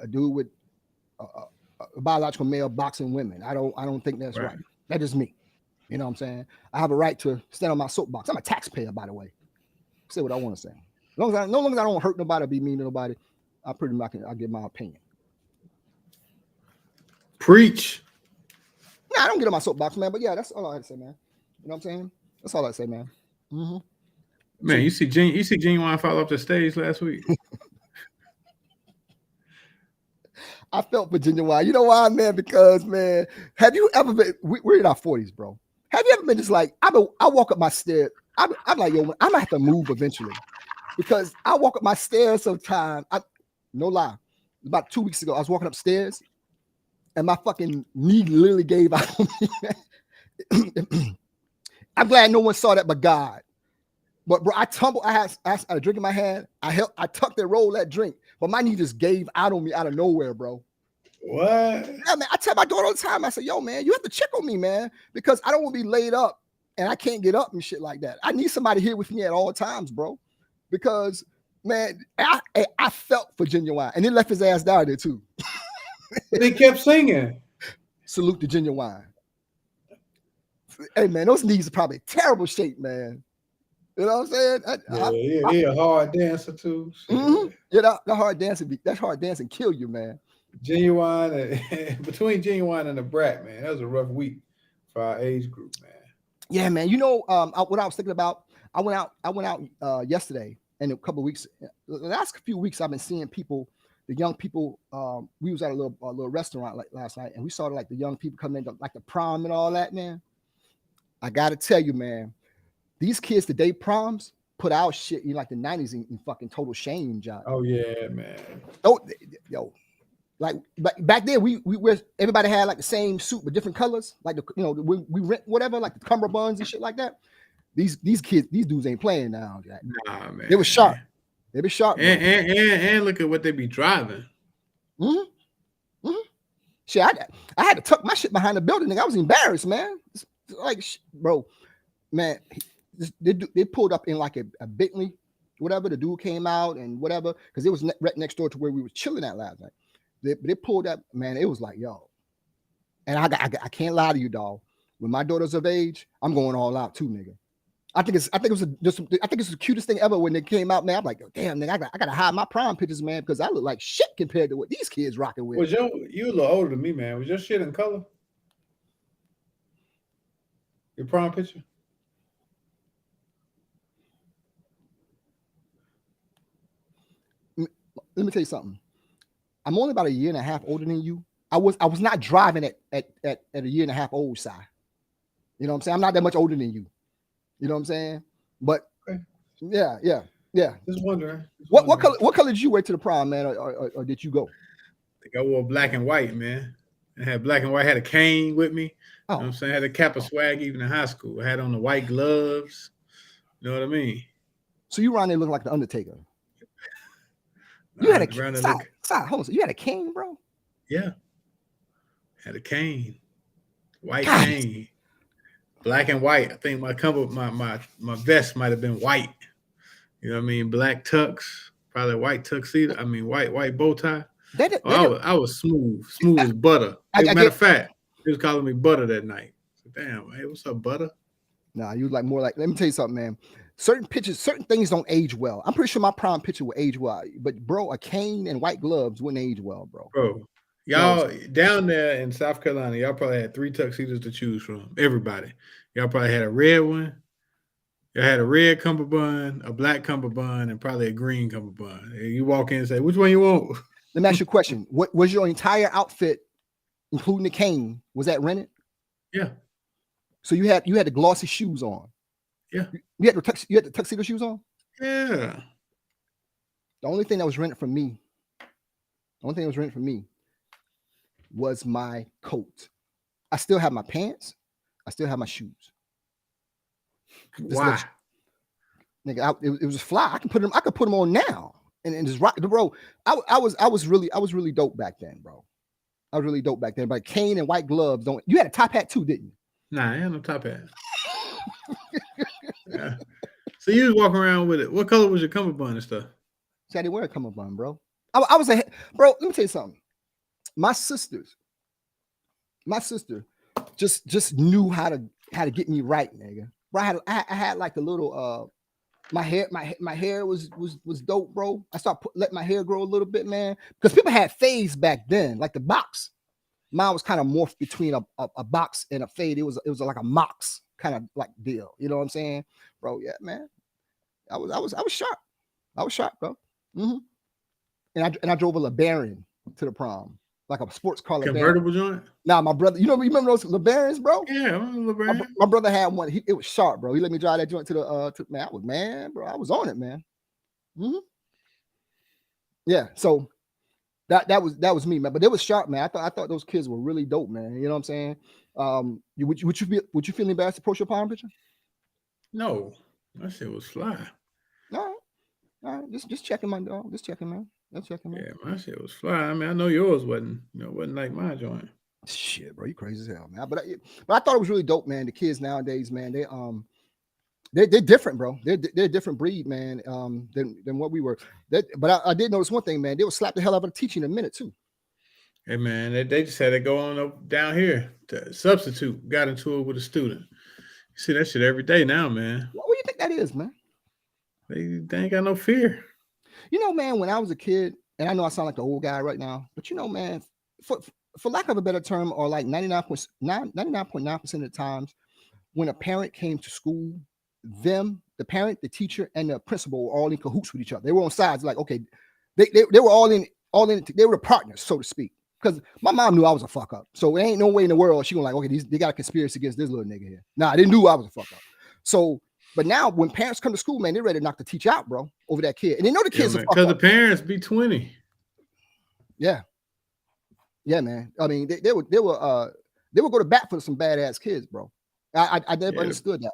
dude with a biological male boxing women. I don't think that's right. That's just me. You know what I'm saying? I have a right to stand on my soapbox. I'm a taxpayer, by the way. Say what I want to say. No longer as I don't hurt nobody or be mean to nobody, I give my opinion. Preach. Nah, I don't get on my soapbox, man. But yeah, that's all I had to say, man. You know what I'm saying? That's all I say, man. Mm-hmm. Man, you see Genuine fall off the stage last week. I felt Virginia Wild. You know why, man? Because, man, have you ever been? We're in our 40s, bro. Have you ever been just like I walk up my stairs? I'm like, yo, I'm gonna have to move eventually. Because I walk up my stairs sometimes. No lie. About 2 weeks ago, I was walking upstairs and my fucking knee literally gave out on me. I'm glad no one saw that but God. But bro, I tumbled. I had a drink in my hand. I tucked and rolled that drink, but my knee just gave out on me out of nowhere, bro. What? Yeah, man. I tell my daughter all the time. I say, yo, man, you have to check on me, man, because I don't want to be laid up and I can't get up and shit like that. I need somebody here with me at all times, bro. Because, man, I felt for Genuine, and he left his ass down there too. They kept singing. Salute to Genuine. Hey, man, those knees are probably in terrible shape, man. You know what I'm saying? He a hard dancer too. Mm-hmm. Yeah, that hard dancing. That hard dancing kill you, man. Genuine, between Genuine and the Brat, man, that was a rough week for our age group, man. Yeah, man. You know, what I was thinking about. I went out yesterday, and a couple of weeks. The last few weeks, I've been seeing people, the young people. We was at a little restaurant like last night, and we saw like the young people come in, like the prom and all that, man. I gotta tell you, man, these kids today proms put our shit in like the 90s in fucking total shame, John. Oh yeah, man. Oh, yo, like back then we everybody had like the same suit but different colors, like we rent whatever, like the cummerbunds and shit like that. These kids, these dudes ain't playing now, Jack. Nah, man. They were sharp. They were sharp. And look at what they be driving. Mm-hmm. Mm-hmm. Shit, I had to tuck my shit behind the building. Nigga, I was embarrassed, man. It's like, bro, man, they pulled up in like a Bentley, whatever. The dude came out and whatever, because it was right next door to where we were chilling at last night. They pulled up, man. It was like, yo, and I can't lie to you, dog. When my daughter's of age, I'm going all out too, nigga. I think it's the cutest thing ever when they came out, man. I'm like, damn, nigga, I gotta hide my prom pictures, man, because I look like shit compared to what these kids rocking with. Was you a little older than me, man? Was your shit in color? Your prom picture? me tell you something. I'm only about a year and a half older than you. I was not driving at a year and a half old, Si. You know what I'm saying? I'm not that much older than you. You know what I'm saying? But Okay. yeah. Just wondering. What color did you wear to the prom, man, or did you go? I think I wore black and white, man. I had black and white. I had a cane with me. You know what I'm saying? I had a cap of swag even in high school. I had on the white gloves. You know what I mean? So you around there looking like the Undertaker. You had a cane. Hold on. You had a cane, bro? Yeah. Had a cane. White God. cane. Black and white. I think my vest might have been white. You know what I mean? Black tux, probably white tuxedo. I mean white bow tie. I was smooth as butter. Matter of fact, he was calling me butter that night. So, damn, hey, what's up, butter? Nah, you like more like. Let me tell you something, man. Certain things don't age well. I'm pretty sure my prom picture will age well, but bro, a cane and white gloves wouldn't age well, bro. Bro, y'all down there in South Carolina, y'all probably had 3 tuxedos to choose from. Everybody, y'all probably had a red one. You had a red cummerbund, a black cummerbund, and probably a green cummerbund. And you walk in and say, "Which one you want?" Let me ask you a question. What was your entire outfit, including the cane? Was that rented? Yeah. So you had the glossy shoes on. Yeah. You had the tuxedo shoes on? Yeah. The only thing that was rented from me, was my coat. I still have my pants. I still have my shoes. Why? Nigga, it was fly. I could put them on now and just rock, bro. I was really dope back then, bro. I was really dope back then. But cane and white gloves don't. You had a top hat too, didn't you? Nah, I had no top hat. Yeah. So you was walking around with it. What color was your cummerbund and stuff? See, I didn't wear a cummerbund, bro. I was a bro. Let me tell you something. My sister just knew how to get me right, nigga. Bro, I had like a little my hair was dope, bro. I started letting my hair grow a little bit, man, because people had fades back then, like the box. Mine was kind of morphed between a box and a fade. It was like a mox kind of like deal. You know what I'm saying, bro? Yeah, man. I was sharp. I was sharp, bro. Mm-hmm. And I drove a LeBaron to the prom, like a sports car. Convertible joint? Nah, my brother. You remember those LeBarons, bro? Yeah, I remember LeBaron. My brother had one. It was sharp, bro. He let me drive that joint to the man. I was on it, man. Mm-hmm. Yeah. So that was me, man. But it was sharp, man. I thought those kids were really dope, man. You know what I'm saying? Would you feel embarrassed to post your prom picture? No, that shit was fly. All right. Just checking, my dog. Just checking, man. Yeah, my shit was fly. I mean, I know yours wasn't like my joint. Shit, bro, you crazy as hell, man. But I thought it was really dope, man. The kids nowadays, man, they're different, bro. They're a different breed, man. Than what we were. But I did notice one thing, man. They would slap the hell out of a teacher in a minute too. Hey, man, they just had to go on up down here to substitute. Got into it with a student. You see that shit every day now, man. What do you think that is, man? They ain't got no fear. You know, man, when I was a kid, and I know I sound like the old guy right now, but you know, man, for lack of a better term, or like 99.9% of the times, when a parent came to school, the parent, the teacher, and the principal were all in cahoots with each other. They were on sides, like, okay, they were all in. They were the partners, so to speak. Because my mom knew I was a fuck up, so there ain't no way in the world she gonna like, okay, they got a conspiracy against this little nigga here. Nah, they knew I was a fuck up. So. But now, when parents come to school, man, they're ready to knock the teacher out, bro, over that kid, and they know the kids are because the parents be 20. Yeah, man. I mean, they would go to bat for some badass kids, bro. I never understood that.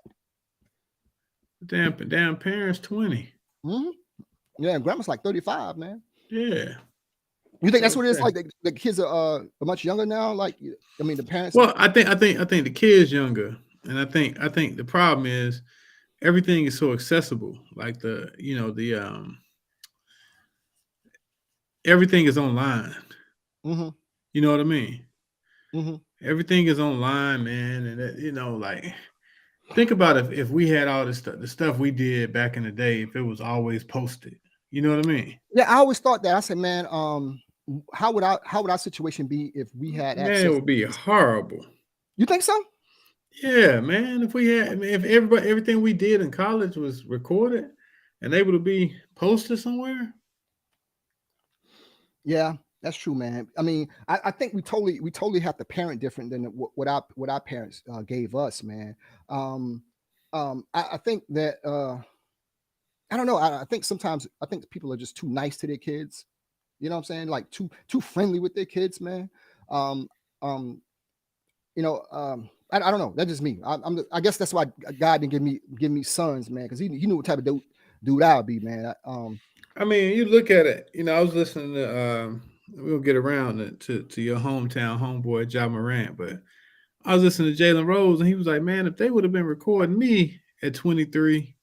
Damn parents 20. Mm-hmm. Yeah, and grandma's like 35, man. Yeah. You think that's what it is? Like the kids are much younger now. Like, I mean, the parents. Well, I think the kids younger, and I think the problem is. Everything is so accessible. Like everything is online. Mm-hmm. You know what I mean? Mm-hmm. Everything is online, man. And like, think about if we had all this stuff, the stuff we did back in the day, if it was always posted. You know what I mean? Yeah, I always thought that. I said, man, how would our situation be if we had access? Man, it would be horrible. You think so? Yeah, man. If everything we did in college was recorded and able to be posted somewhere. Yeah, that's true, man. I mean, I think we totally have to parent different than what our parents gave us, man. Um, I think that I don't know. I think sometimes I think people are just too nice to their kids. You know what I'm saying? Like too friendly with their kids, man. Um, um, I don't know. That's just me. I guess that's why God didn't give me sons, man, because he knew what type of dude I would be, man. I mean, you look at it. I was listening to. We'll get around to your hometown homeboy Ja Morant, but I was listening to Jalen Rose, and he was like, "Man, if they would have been recording me at 23,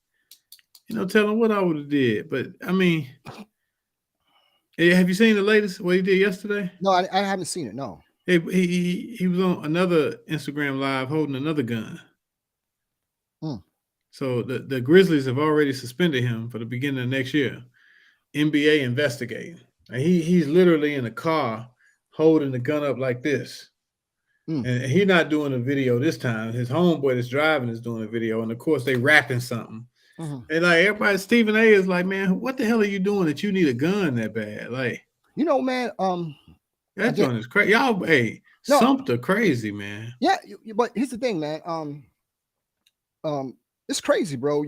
tell them what I would have did." But I mean, have you seen the latest? What he did yesterday? No, I haven't seen it. No. He was on another Instagram live holding another gun. Mm. So the Grizzlies have already suspended him for the beginning of next year. NBA investigating. And he's literally in a car holding the gun up like this. Mm. And he's not doing a video this time. His homeboy that's driving is doing a video. And of course, they rapping something. Mm-hmm. And like everybody, Stephen A is like, man, what the hell are you doing that you need a gun that bad? Like, Man, that joint is crazy. Y'all, hey, No. Sumter crazy, man. Yeah, but here's the thing, man. It's crazy, bro.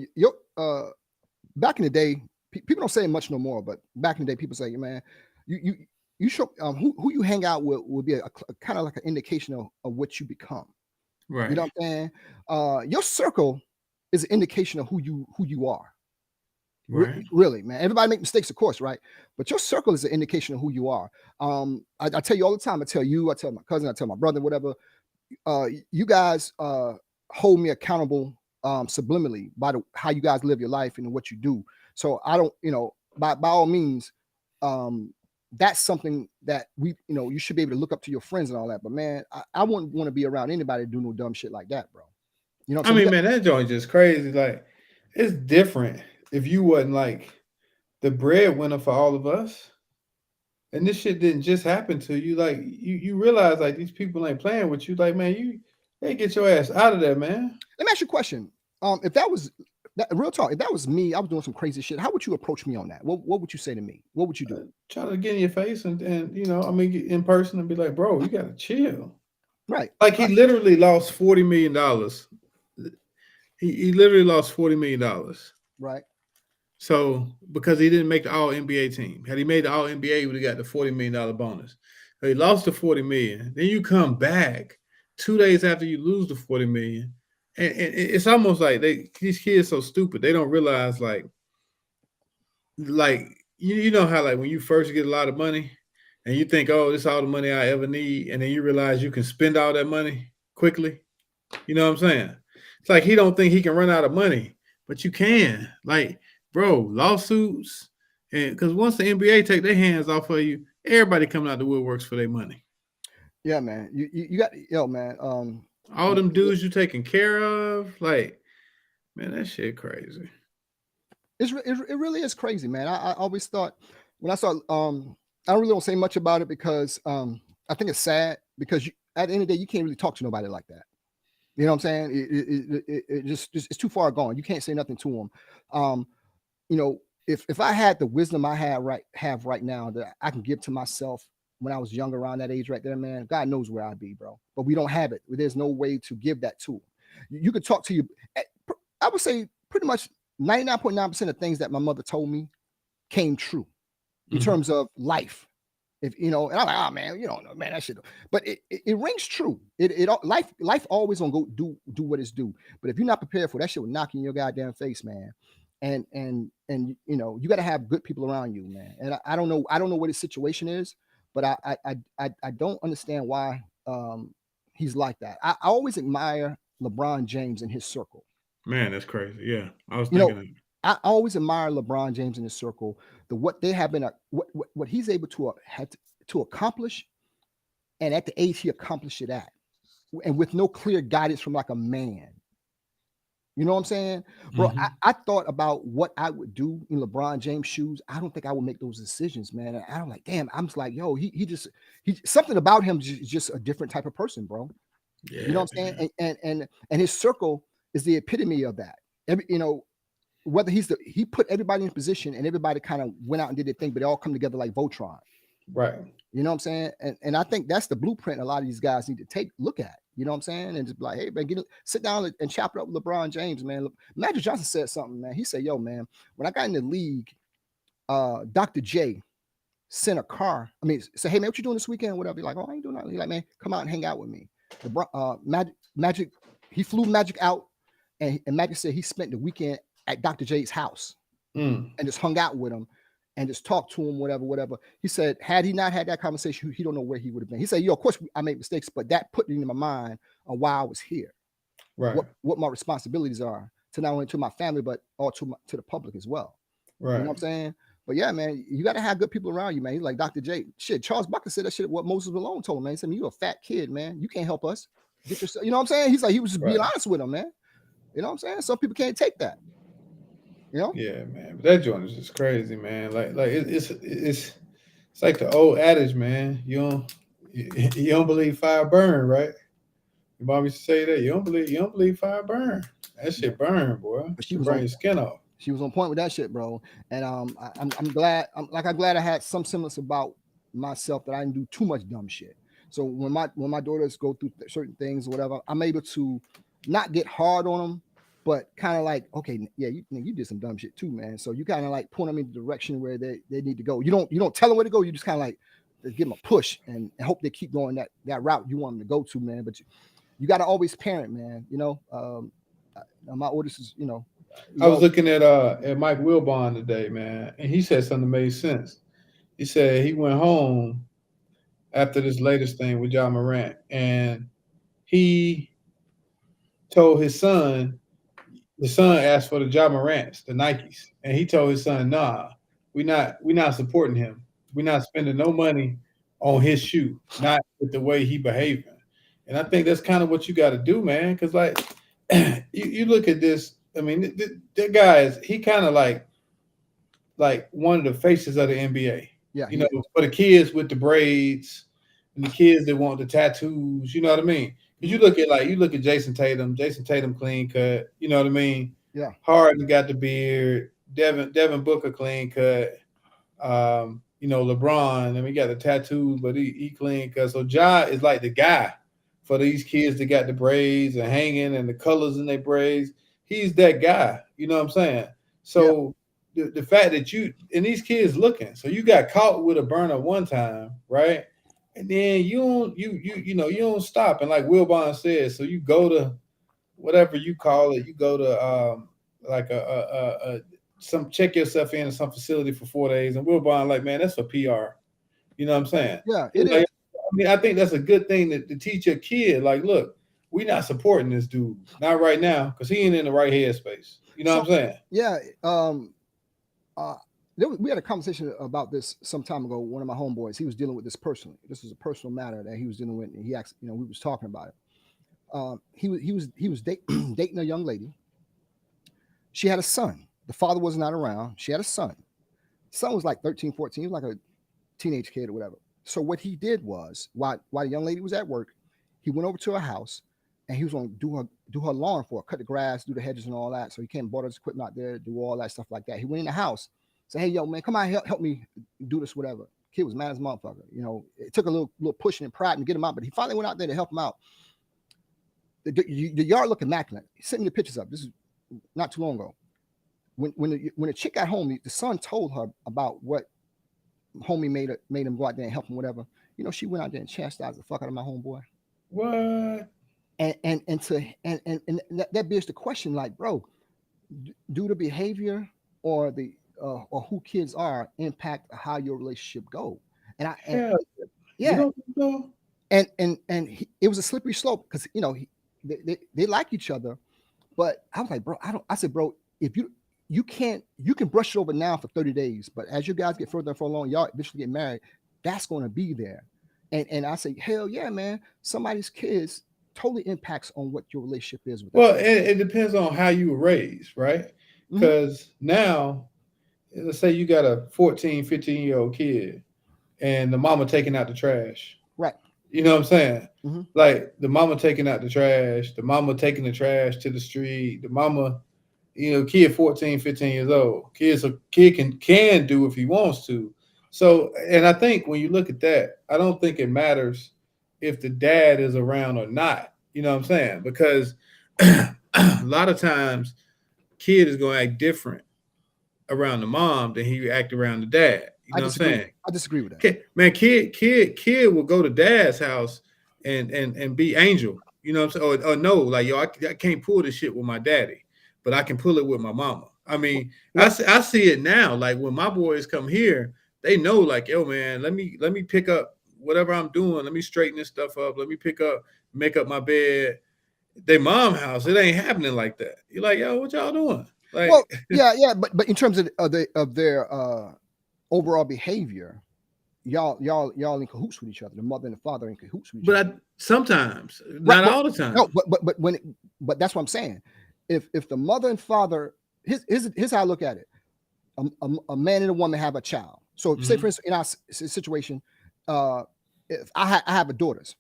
Back in the day, people don't say it much no more, but back in the day, people say, man, you show who you hang out with will be a kind of like an indication of what you become. Right. You know what I'm saying? Your circle is an indication of who you are. Right. Really, man. Everybody make mistakes, of course, right? But your circle is an indication of who you are. I tell you all the time. I tell you, I tell my cousin, I tell my brother, whatever. You guys hold me accountable subliminally by how you guys live your life and what you do. So I don't, by all means, that's something that you should be able to look up to your friends and all that. But man, I wouldn't want to be around anybody to do no dumb shit like that, bro. You know what I'm saying? Man, that joint just crazy. Like, it's different if you wasn't like the breadwinner for all of us. And this shit didn't just happen to you. Like, you realize like these people ain't playing with you. Like, man, they get your ass out of there, man. Let me ask you a question. If that was real talk, if that was me, I was doing some crazy shit. How would you approach me on that? What would you say to me? What would you do? Try to get in your face and get in person and be like, bro, you gotta chill. Right. Like he literally lost $40 million. He literally lost $40 million. Right. So because he didn't make the All NBA team, had he made the All NBA, he would have got the $40 million bonus. So he lost the $40 million. Then you come back 2 days after you lose the $40 million, and it's almost like these kids so stupid. They don't realize like you know how like when you first get a lot of money and you think, oh, this is all the money I ever need, and then you realize you can spend all that money quickly. You know what I'm saying? It's like he don't think he can run out of money, but you can. Like, bro, lawsuits, and because once the NBA take their hands off of you, everybody coming out the woodworks for their money. Yeah, man. You got man. All them dudes you taking care of, like, man, that shit crazy. It really is crazy, man. I always thought when I saw I really don't say much about it because I think it's sad because at the end of the day you can't really talk to nobody like that. You know what I'm saying? It just it's too far gone. You can't say nothing to them. If I had the wisdom I have right now that I can give to myself when I was younger around that age right there, man, God knows where I'd be, bro. But we don't have it. There's no way to give that to them. You could talk to you. I would say pretty much 99.9% of things that my mother told me came true in terms of life. And I'm like, oh man, you don't know, man, that shit. But it rings true. Life always gonna go do what it's due. But if you're not prepared for that, shit will knock you in your goddamn face, man. And you got to have good people around you, man. And I don't know what his situation is, but I don't understand why he's like that. I always admire LeBron James and his circle. Man, that's crazy. Yeah, I was thinking. I always admire LeBron James in his circle. What they have been, what he's able to accomplish, and at the age he accomplished it at, and with no clear guidance from like a man. You know what I'm saying, bro? I thought about what I would do in LeBron James' shoes. I don't think I would make those decisions, man. And I'm like, damn. I'm just like, yo, he something about him is just a different type of person, bro. Yeah, you know what I'm saying? And his circle is the epitome of that. Whether he put everybody in position and everybody kind of went out and did their thing, but they all come together like Voltron. Right. You know what I'm saying? And I think that's the blueprint a lot of these guys need to look at. You know what I'm saying? And just be like, hey man, sit down and chop it up with LeBron James, man. Magic Johnson said something, man. He said, yo, man, when I got in the league, Dr. J sent a car. I mean, say, hey man, what you doing this weekend? Whatever. You're like, oh, I ain't doing nothing. He's like, man, come out and hang out with me. Magic, he flew Magic out, and Magic said he spent the weekend at Dr. J's house and just hung out with him and just talked to him, whatever. He said, had he not had that conversation, he don't know where he would have been. He said, yo, of course I made mistakes, but that put it in my mind on why I was here, right? What my responsibilities are to not only to my family, but also to the public as well. Right. You know what I'm saying? But yeah, man, you got to have good people around you, man. He's like Dr. J. Shit, Charles Buckler said that shit. What Moses Malone told him, man. He said, "You a fat kid, man. You can't help us. Get yourself." You know what I'm saying? He's like, he was just being honest with him, man. You know what I'm saying? Some people can't take that. You know? Yeah, man. But that joint is just crazy, man. Like it's like the old adage, man. You don't believe fire burn, right? Your mom used to say that. You don't believe fire burn. That shit burn, boy. But she burn your skin off. She was on point with that shit, bro. And I'm glad. I'm glad I had some semblance about myself that I didn't do too much dumb shit. So when my daughters go through certain things or whatever, I'm able to not get hard on them, but kind of like, okay, yeah, you did some dumb shit too, man. So you kind of like point them in the direction where they need to go. You don't tell them where to go. You just kind of like give them a push and hope they keep going that route you want them to go to, man. But you got to always parent, man. You know, my oldest is, you know. I was looking at Mike Wilbon today, man, and he said something that made sense. He said he went home after this latest thing with John Morant, and he told his son. The son asked for the John Morants, the Nikes, and he told his son, "Nah, we're not supporting him. We're not spending no money on his shoe, not with the way he behaving." And I think that's kind of what you got to do, man, because like you look at this. I mean, that guy he kind of like one of the faces of the NBA. Yeah, you know, for the kids with the braids and the kids that want the tattoos. You know what I mean? Because you look at Jason Tatum clean cut. You know what I mean? Yeah. Harden got the beard. Devin Booker clean cut. You know, LeBron. I mean, he got the tattoos, but he clean cut. So Ja is like the guy for these kids that got the braids and hanging and the colors in their braids. He's that guy. You know what I'm saying? So the fact that and these kids looking, so you got caught with a burner one time, right? And then you don't stop. And like Wilbon said, so you go to whatever you call it, you go to like check yourself in some facility for 4 days. And Wilbon like, man, that's for PR. You know what I'm saying? Yeah, it is. I mean, I think that's a good thing to teach your kid. Like, look, we're not supporting this dude, not right now, because he ain't in the right headspace. You know what I'm saying? Yeah. We had a conversation about this some time ago. One of my homeboys, he was dealing with this personally. This was a personal matter that he was dealing with, and he asked, you know, we was talking about it. He was dating a young lady. She had a son. The father was not around. She had a son. The son was like 13, 14. He was like a teenage kid or whatever. So what he did was, while the young lady was at work, he went over to her house, and he was going to do her lawn for her, cut the grass, do the hedges and all that. So he came and bought his equipment out there, do all that stuff like that. He went in the house, said, "Hey, yo, man, come on, help me do this, whatever." Kid was mad as a motherfucker. You know, it took a little pushing and pride to get him out, but he finally went out there to help him out. The yard looked immaculate. He sent me the pictures up. This is not too long ago. When the chick got home, the son told her about what homie made him go out there and help him, whatever. You know, she went out there and chastised the fuck out of my homeboy. What? And that bears the question, like, bro, do the behavior or who kids are impact how your relationship go? And it was a slippery slope because, you know, they like each other, but I was like, bro, I said, bro, if you can brush it over now for 30 days, but as you guys get further and further along, y'all eventually get married, that's going to be there. And I say, hell yeah, man, somebody's kids totally impacts on what your relationship is with them. Well, it depends on how you were raised, right? Because now, let's say you got a 14, 15-year-old kid and the mama taking out the trash. Right. You know what I'm saying? Mm-hmm. Like the mama taking out the trash, the mama taking the trash to the street, the mama, you know, kid 14, 15 years old. Kid can do if he wants to. So, and I think when you look at that, I don't think it matters if the dad is around or not. You know what I'm saying? Because a lot of times, kid is gonna act different around the mom than he act around the dad. You know what I'm saying? I disagree with that. Man, kid will go to dad's house and be angel. You know what I'm saying? Or no, like yo, I can't pull this shit with my daddy, but I can pull it with my mama. I mean, I see it now. Like when my boys come here, they know like, yo, man, let me pick up whatever I'm doing. Let me straighten this stuff up. Let me make up my bed. They mom house, it ain't happening like that. You're like, yo, what y'all doing? Like, well, yeah, but in terms of their overall behavior, y'all in cahoots with each other. The mother and the father are in cahoots with each other. Sometimes, not all the time. No, but that's what I'm saying. If the mother and father, here's how I look at it. A man and a woman have a child. So say for instance, in our situation, if I have a daughters,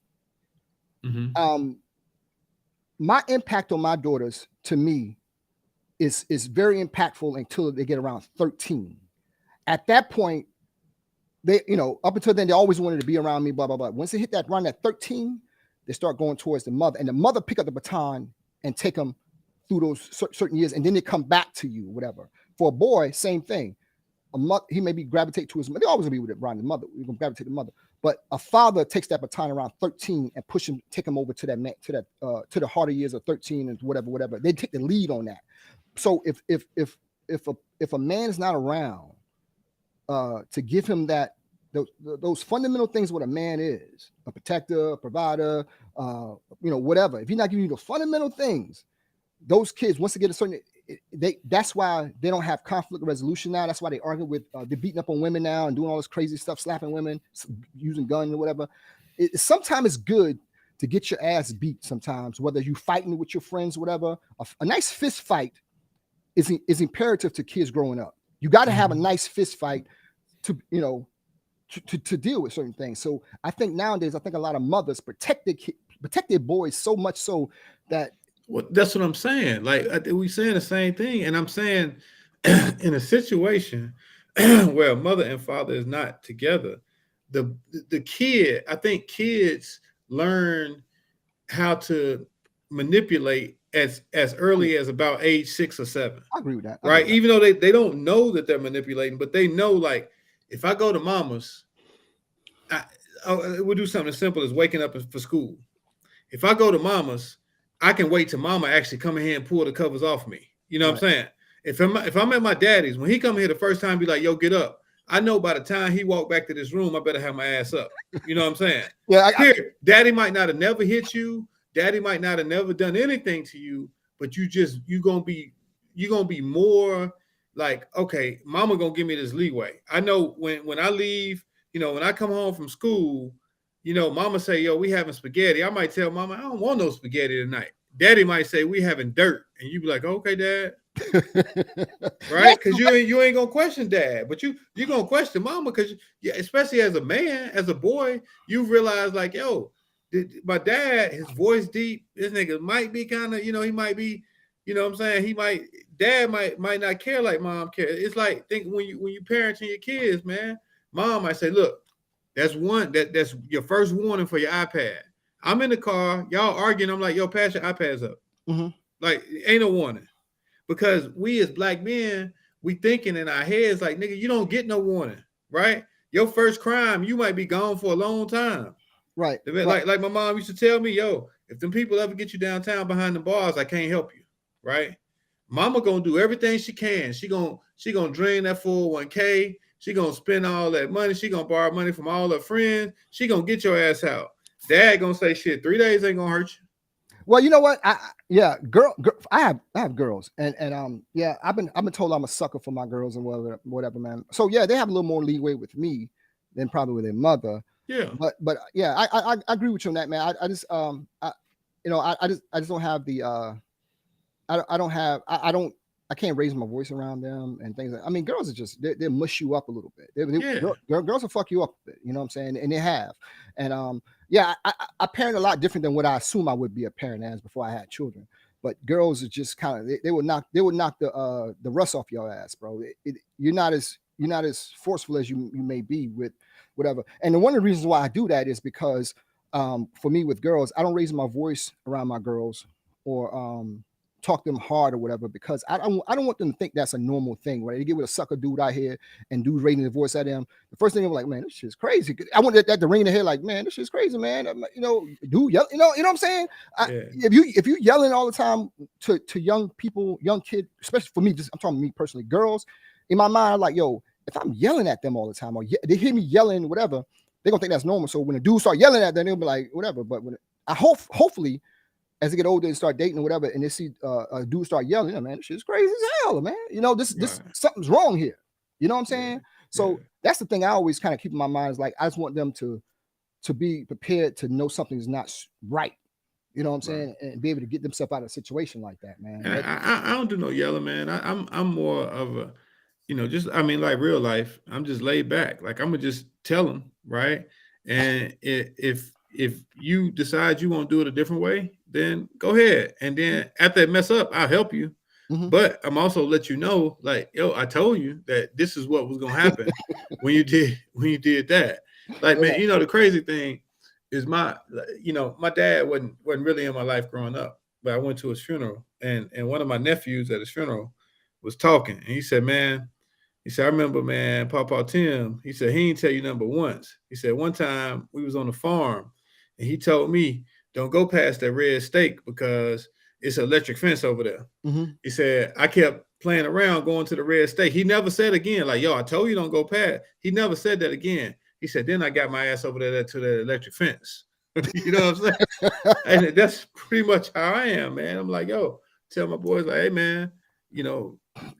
my impact on my daughters to me is very impactful until they get around 13. At that point, they, up until then, they always wanted to be around me, blah, blah, blah. Once they hit that around that 13, they start going towards the mother, and the mother pick up the baton and take them through those certain years, and then they come back to you, whatever. For a boy, same thing. He may be gravitate to his mother. They always be with it around the mother. You're gonna gravitate to the mother. But a father takes that baton around 13 and take him over to that man, to the harder years of 13 and whatever. They take the lead on that. So if a man is not around to give him those fundamental things, what a man is, a protector, a provider, whatever. If he's not giving you the fundamental things, those kids, once they get a certain, that's why they don't have conflict resolution now. That's why they argue with, they're beating up on women now and doing all this crazy stuff, slapping women, using guns or whatever. Sometimes it's good to get your ass beat sometimes, whether you fighting with your friends, whatever. A nice fist fight is imperative to kids growing up. You got to have a nice fist fight to deal with certain things. So I think nowadays, a lot of mothers protect their boys so much so that. Well, that's what I'm saying. Like we saying the same thing, and I'm saying in a situation where mother and father is not together, the kid, I think kids learn how to manipulate as early as about age 6 or 7. I agree with that. Right? Even though they don't know that they're manipulating, but they know, like, if I go to mama's, we'll do something as simple as waking up for school. If I go to mama's, I can wait till mama actually come in here and pull the covers off me. You know what I'm saying? If I'm at my daddy's, when he come here the first time, be like, yo, get up. I know by the time he walk back to this room, I better have my ass up. You know what I'm saying? Yeah. Daddy might not have never hit you. Daddy might not have never done anything to you, but you're gonna be more like, okay, mama gonna give me this leeway. I know when I leave, when I come home from school, mama say, yo, we having spaghetti. I might tell mama, I don't want no spaghetti tonight. Daddy might say, we having dirt. And you be like, okay, dad. Right? Because you ain't gonna question dad, but you're gonna question mama, because especially as a man, as a boy, you realize like, yo, my dad, his voice deep, this nigga might be kind of, he might be, what I'm saying, dad might not care like mom care. It's like, think when you parenting your kids, man, mom might say, look, that's your first warning for your iPad. I'm in the car, y'all arguing. I'm like, yo, pass your iPads up. Like, ain't no warning. Because we as black men, we thinking in our heads like, nigga, you don't get no warning, right? Your first crime, you might be gone for a long time. Right. Like my mom used to tell me, yo, if them people ever get you downtown behind the bars, I can't help you, right? Mama gonna do everything she can. She gonna drain that 401k. She gonna spend all that money. She gonna borrow money from all her friends. She gonna get your ass out. Dad gonna say, shit, 3 days ain't gonna hurt you. Well, you know what? Girl, I have girls, and I've been told I'm a sucker for my girls and whatever, man. So yeah, they have a little more leeway with me than probably with their mother. Yeah. But yeah, I agree with you on that, man. I just don't have the I can't raise my voice around them and things like. I mean, girls are just they mush you up a little bit. Girls will fuck you up a bit. You know what I'm saying? And they have. And I parent a lot different than what I assume I would be a parent as before I had children. But girls are just kind of they would knock the rust off your ass, bro. You're not as you're not as forceful as you may be with whatever. And one of the reasons why I do that is because for me with girls, I don't raise my voice around my girls or talk them hard or whatever, because I don't want them to think that's a normal thing. Right? They get with a sucker dude out here and dudes raising their voice at them. The first thing I'm like, man, this shit's crazy. I want that to ring in the head, like, man, this shit's crazy, man. Dude, yell, you know what I'm saying? If you yelling all the time to young people, young kids, especially for me, just I'm talking to me personally, girls, in my mind, like, yo, if I'm yelling at them all the time, or they hear me yelling, whatever, they're gonna think that's normal. So when a dude start yelling at them, they'll be like, whatever. But when hopefully, as they get older and start dating or whatever, and they see a dude start yelling, man, this shit's crazy as hell, man. This something's wrong here. You know what I'm saying? Yeah. So that's the thing I always kind of keep in my mind, is like, I just want them to be prepared to know something's not right. You know what I'm saying? And be able to get themselves out of a situation like that, man. I don't do no yelling, man. I'm more of a, just, I mean, like real life, I'm just laid back. Like, I'm gonna just tell them, right? And if you decide you want to do it a different way, then go ahead. And then after they mess up, I'll help you. Mm-hmm. But I'm also let you know, like, yo, I told you that this is what was gonna happen when you did that. Like, man, the crazy thing is my dad wasn't really in my life growing up, but I went to his funeral, and one of my nephews at his funeral was talking, and he said, man, I remember, man, Papa Tim, he said, he ain't tell you nothing but once. He said, one time we was on the farm, and he told me, don't go past that red stake because it's an electric fence over there. Mm-hmm. He said, I kept playing around going to the red stake. He never said again, like, yo, I told you don't go past. He never said that again. He said, then I got my ass over there to the electric fence. You know what I'm saying? And that's pretty much how I am, man. I'm like, yo, tell my boys, like, hey, man,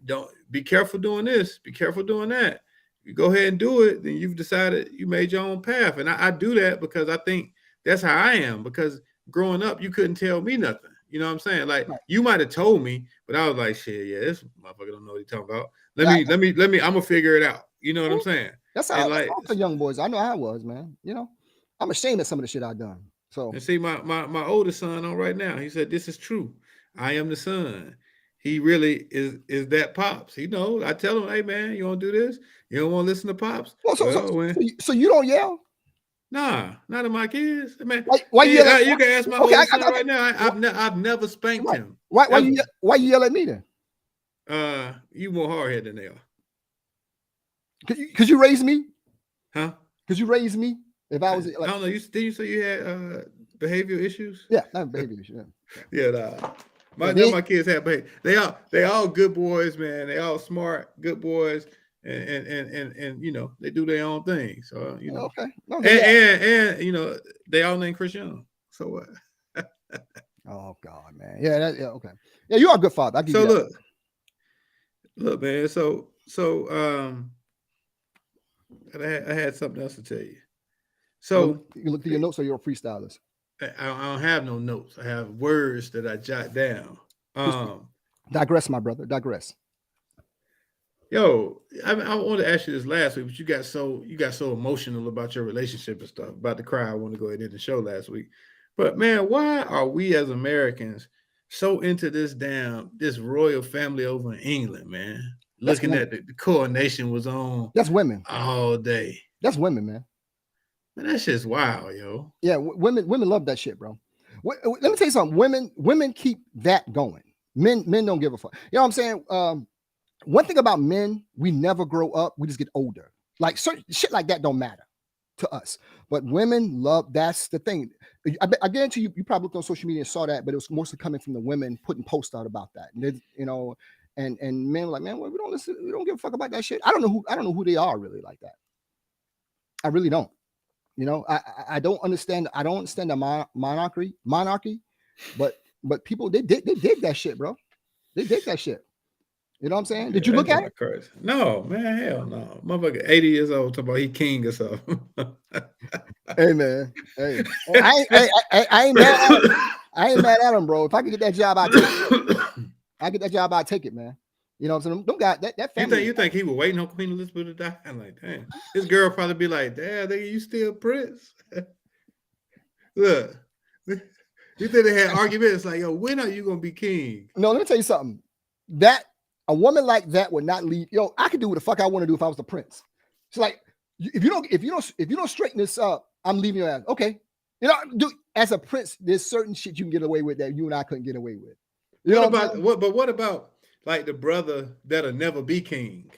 don't be careful doing this, be careful doing that. You go ahead and do it, then you've decided you made your own path. And I do that because I think that's how I am, because growing up, you couldn't tell me nothing. You know what I'm saying? Like, you might have told me, but I was like, shit, yeah, this motherfucker don't know what he's talking about. Let me, I'm gonna figure it out. You know what I'm saying? That's how, like, for young boys. I know how I was, man. I'm ashamed of some of the shit I've done. So, and see, my oldest son on right now, he said, this is true. I am the son. He really is that Pops. He knows. I tell him, hey, man, you want to do this? You don't want to listen to Pops? Well, so you don't yell? Nah, not at my kids. Man, why you can ask my oldest son right now. I've never spanked him. Why you yell at me then? You more hard-headed than they are. Could you raise me? Huh? Could you raise me if I was like? I don't know. Did you say you had behavioral issues? Yeah, not behavioral issues. Yeah, nah. My kids have behavior. They all good boys, man. They all smart, good boys, and they do their own thing. So okay. No, and they all named Chris Young. So what? Oh God, man. Yeah, okay. Yeah, you are a good father. I give you that. Look, man. So I had something else to tell you. So you look through your notes, or you're a freestylist? I don't have no notes. I have words that I jot down. Digress, my brother. Digress. Yo, I wanted to ask you this last week, but you got so emotional about your relationship and stuff, about to cry. I want to go ahead and end the show last week. But man, why are we as Americans so into this royal family over in England, man? Looking at the coronation was on. That's women all day. That's women, man. Man, that shit's wild, yo. Yeah, women love that shit, bro. Let me tell you something. Women keep that going. Men don't give a fuck. You know what I'm saying? One thing about men, we never grow up. We just get older. Like certain shit like that don't matter to us. But women love. That's the thing. I guarantee you probably looked on social media and saw that, but it was mostly coming from the women putting posts out about that. And and men were like, man, we don't listen. We don't give a fuck about that shit. I don't know who they are really like that. I really don't. I don't understand. I don't understand the monarchy, but people they dig that shit, bro. They dig that shit. You know what I'm saying? Did you look at it? Crazy. No, man, hell no. Motherfucker, 80 years old, talking about he king or something. Hey, man. Hey, I ain't mad at him, bro. If I could get that job, I'd take it. I get that job, I'd take it, man. You know what I'm saying? Don't got that family. You think he was waiting on Queen Elizabeth to die? I'm like, damn. His girl probably be like, damn, nigga, you still Prince? Look, you think they had arguments like, yo, when are you gonna be king? No, let me tell you something. That A woman like that would not leave. Yo, I could do what the fuck I want to do if I was the prince. She's like, if you don't straighten this up, I'm leaving your ass. Okay. You know, as a prince, there's certain shit you can get away with that you and I couldn't get away with. You know what about like the brother that'll never be king?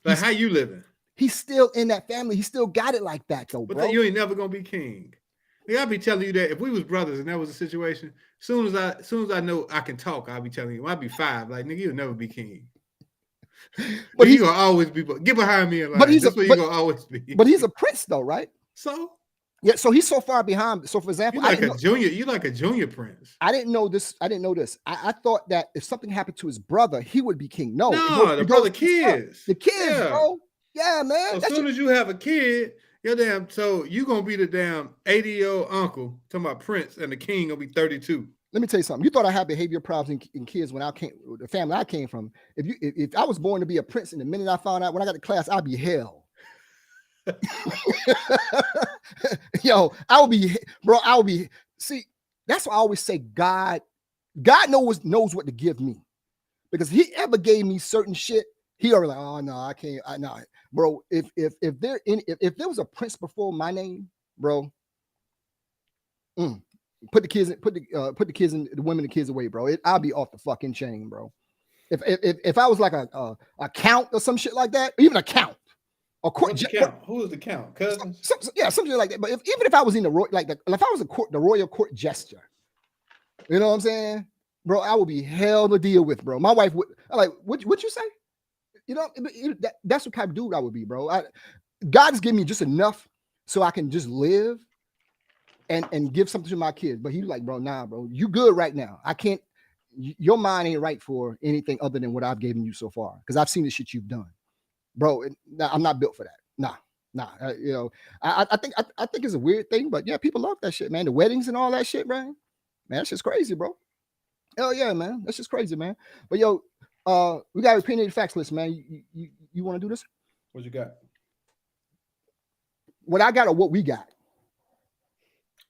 Like, how you living? He's still in that family. He still got it like that, though, bro. But you ain't never gonna be king. Like, I'll be telling you that if we was brothers and that was a situation, soon as I know I can talk, I'll be telling you. When I be 5, like, nigga, you'll never be king. But you gonna always be. Get behind me in line. That's where you gonna always be. But he's a prince, though, right? So. Yeah, so he's so far behind. So, for example, you like a junior prince. I didn't know this. I thought that if something happened to his brother, he would be king. No, the brother kids. The kids, bro. Yeah, man. As soon as you have a kid, so you gonna be the damn 80-year-old uncle talking about prince, and the king gonna be 32. Let me tell you something. You thought I had behavior problems in kids when I came, the family I came from. If I was born to be a prince, and the minute I found out when I got to class, I'd be hell. Yo, I would be. See, that's why I always say God knows what to give me, because if he ever gave me certain shit, he already like, oh no, I can't. No, bro. If there was a prince before my name, bro, put the kids and the women and kids away, bro. I'll be off the fucking chain, bro. If I was like a count or some shit like that, even a count. Or court. Who is the count? Cousins? Something like that. But even if I was in the if I was the royal court jester, you know what I'm saying, bro, I would be hell to deal with, bro. My wife would what you say? You know, that's what kind of dude I would be, bro. God has given me just enough so I can just live and give something to my kids. But he's like, bro, nah, bro, you good right now. I can't. Your mind ain't right for anything other than what I've given you so far, because I've seen the shit you've done. Bro, I'm not built for that. Nah. You know, I think it's a weird thing, but yeah, people love that shit, man. The weddings and all that shit, man. Man, that's just crazy, bro. Hell yeah, man. That's just crazy, man. But yo, we got opinionated facts list, man. You want to do this? What you got? What I got or what we got?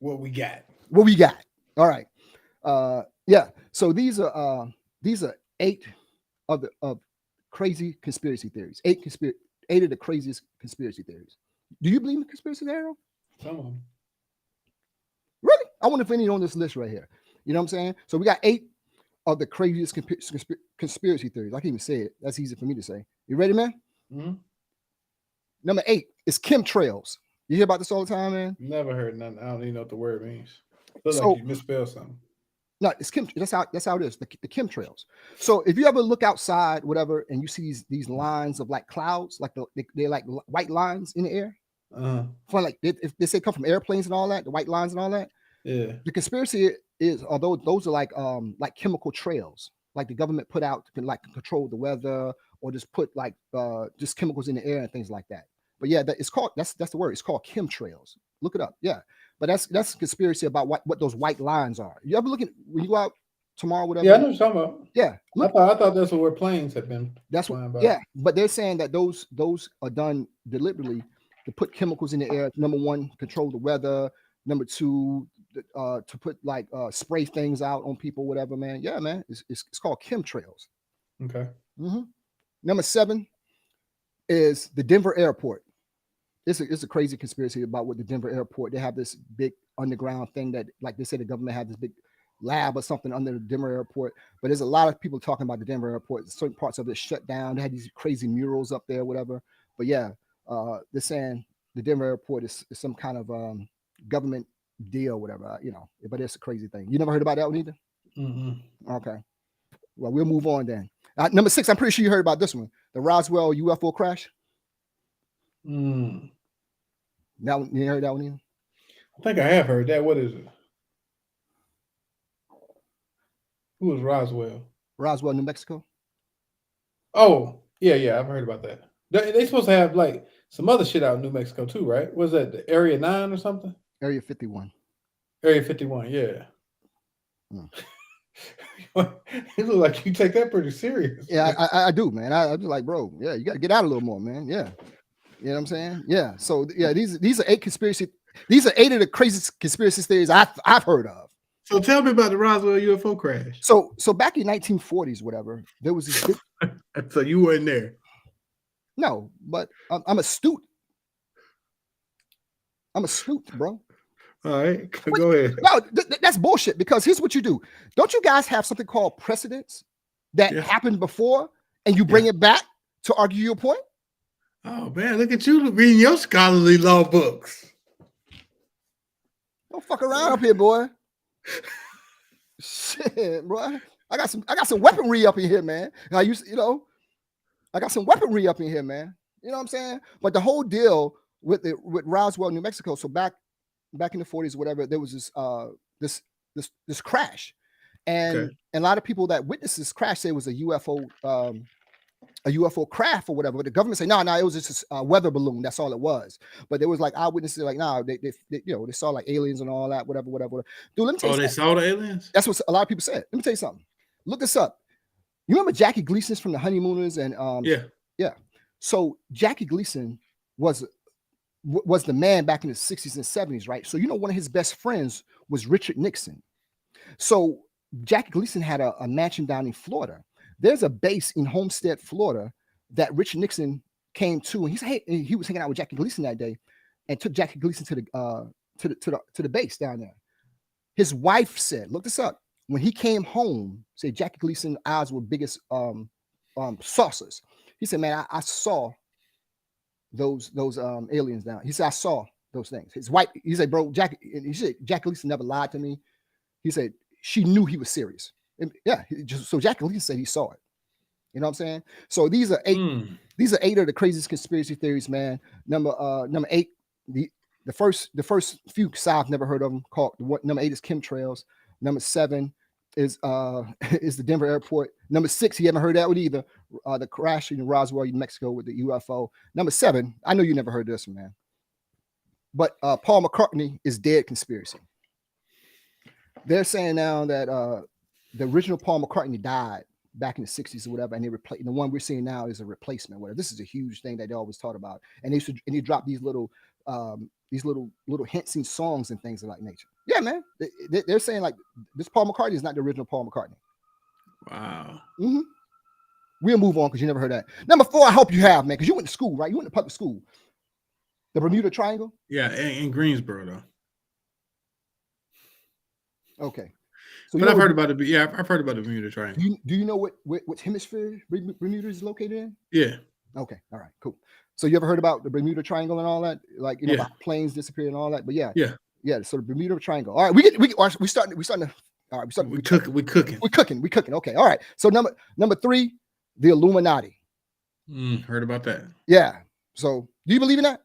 What we got. All right. Yeah. So these are 8 of crazy conspiracy theories. 8 of the craziest conspiracy theories. Do you believe in conspiracy theories? Some of them. Really? I wonder if any on this list right here. You know what I'm saying? So we got 8 of the craziest conspiracy theories. I can't even say it. That's easy for me to say. You ready, man? Mm-hmm. Number 8 is chemtrails. You hear about this all the time, man? Never heard nothing. I don't even know what the word means. Looks like you misspelled something. No, it's chem. That's how it is. The chemtrails. So if you ever look outside, whatever, and you see these lines of like clouds, like they're like white lines in the air. From like if they say come from airplanes and all that, the white lines and all that. Yeah. The conspiracy is, although those are like chemical trails, like the government put out to like control the weather, or just put like just chemicals in the air and things like that. But yeah, that's the word. It's called chemtrails. Look it up. Yeah. But that's a conspiracy about what those white lines are. You ever look at when you go out tomorrow, whatever? Yeah, I know what you're talking about. Yeah. I thought that's where planes have been. That's what. Yeah, but they're saying that those are done deliberately to put chemicals in the air. Number 1, control the weather. Number 2, to put like spray things out on people, whatever, man. Yeah, man. It's called chemtrails. Okay. Mm-hmm. Number 7 is the Denver airport. It's a crazy conspiracy about what the Denver airport. They have this big underground thing that, like they say, the government had this big lab or something under the Denver airport. But there's a lot of people talking about the Denver airport. Certain parts of it shut down. They had these crazy murals up there, whatever. But yeah, they're saying the Denver airport is some kind of government deal, whatever. You know, but it's a crazy thing. You never heard about that one either? Mm-hmm. Okay. Well, we'll move on then. Number 6, I'm pretty sure you heard about this one. The Roswell UFO crash. Mm. That one, you heard that one either? I think I have heard that. What is it? Who is Roswell? Roswell, New Mexico. Oh, yeah, I've heard about that. They supposed to have like some other shit out in New Mexico too, right? Was that the Area 9 or something? Area 51. Area 51, yeah. It looks like you take that pretty serious. Yeah, I do, man. I'm just like, bro, yeah, you got to get out a little more, man. Yeah. You know what I'm saying? Yeah. So yeah, these are 8 conspiracy. These are 8 of the craziest conspiracy theories I've heard of. So tell me about the Roswell UFO crash. So back in 1940s, whatever, there was this big So you weren't there. No, but I'm astute. I'm astute, bro. All right, go ahead. No, that's bullshit. Because here's what you do. Don't you guys have something called precedents that happened before, and you bring it back to argue your point? Oh man, look at you reading your scholarly law books. Don't fuck around up here, boy. Shit, bro. I got some weaponry up in here, man. I got some weaponry up in here, man. You know what I'm saying? But the whole deal with Roswell, New Mexico. So back in the 40s, or whatever, there was this crash, and a lot of people that witnessed this crash say it was a UFO craft or whatever. But the government say no, it was just a weather balloon. That's all it was. But there was like eyewitnesses like, they saw like aliens and all that, whatever. Dude, let me tell you. They saw the aliens? That's what a lot of people said. Let me tell you something. Look this up. You remember Jackie Gleason's from the Honeymooners and yeah. So Jackie Gleason was the man back in the 60s and 70s, right? So one of his best friends was Richard Nixon. So Jackie Gleason had a mansion down in Florida. There's a base in Homestead, Florida, that Richard Nixon came to, and he was hanging out with Jackie Gleason that day, and took Jackie Gleason to the base down there. His wife said, "Look this up." When he came home, say Jackie Gleason's eyes were biggest saucers. He said, "Man, I saw those aliens down." He said, "I saw those things." His wife, he said, "Bro, Jackie Gleason never lied to me." He said she knew he was serious. And so Jackie Gleason said he saw it. You know what I'm saying? So these are 8. These are 8 of the craziest conspiracy theories, man. Number 8, the first few I've never heard of them. Number 8 is chemtrails. Number 7 is the Denver airport. Number 6, you haven't heard that one either. The crash in Roswell, New Mexico, with the UFO. Number 7, I know you never heard this one, man. But Paul McCartney is dead conspiracy. They're saying now that the original Paul McCartney died back in the 60s or whatever, and the one we're seeing now is a replacement. Whatever. This is a huge thing that they always talk about, and they drop these little hints in songs and things of that nature. Yeah, man. They're saying like this Paul McCartney is not the original Paul McCartney. Wow. Mm-hmm. We'll move on because you never heard that. Number 4, I hope you have, man, because you went to school, right? You went to public school. The Bermuda Triangle. Yeah, in Greensboro though. Okay. So but I've heard about it. Yeah, I've heard about the Bermuda Triangle. Do you know what hemisphere Bermuda is located in? Yeah. Okay. All right. Cool. So you ever heard about the Bermuda Triangle and all that? Like about planes disappearing and all that. But yeah. So the Bermuda Triangle. All right. We starting to. All right. We cooking. Okay. All right. So number 3, the Illuminati. Heard about that. Yeah. So do you believe in that?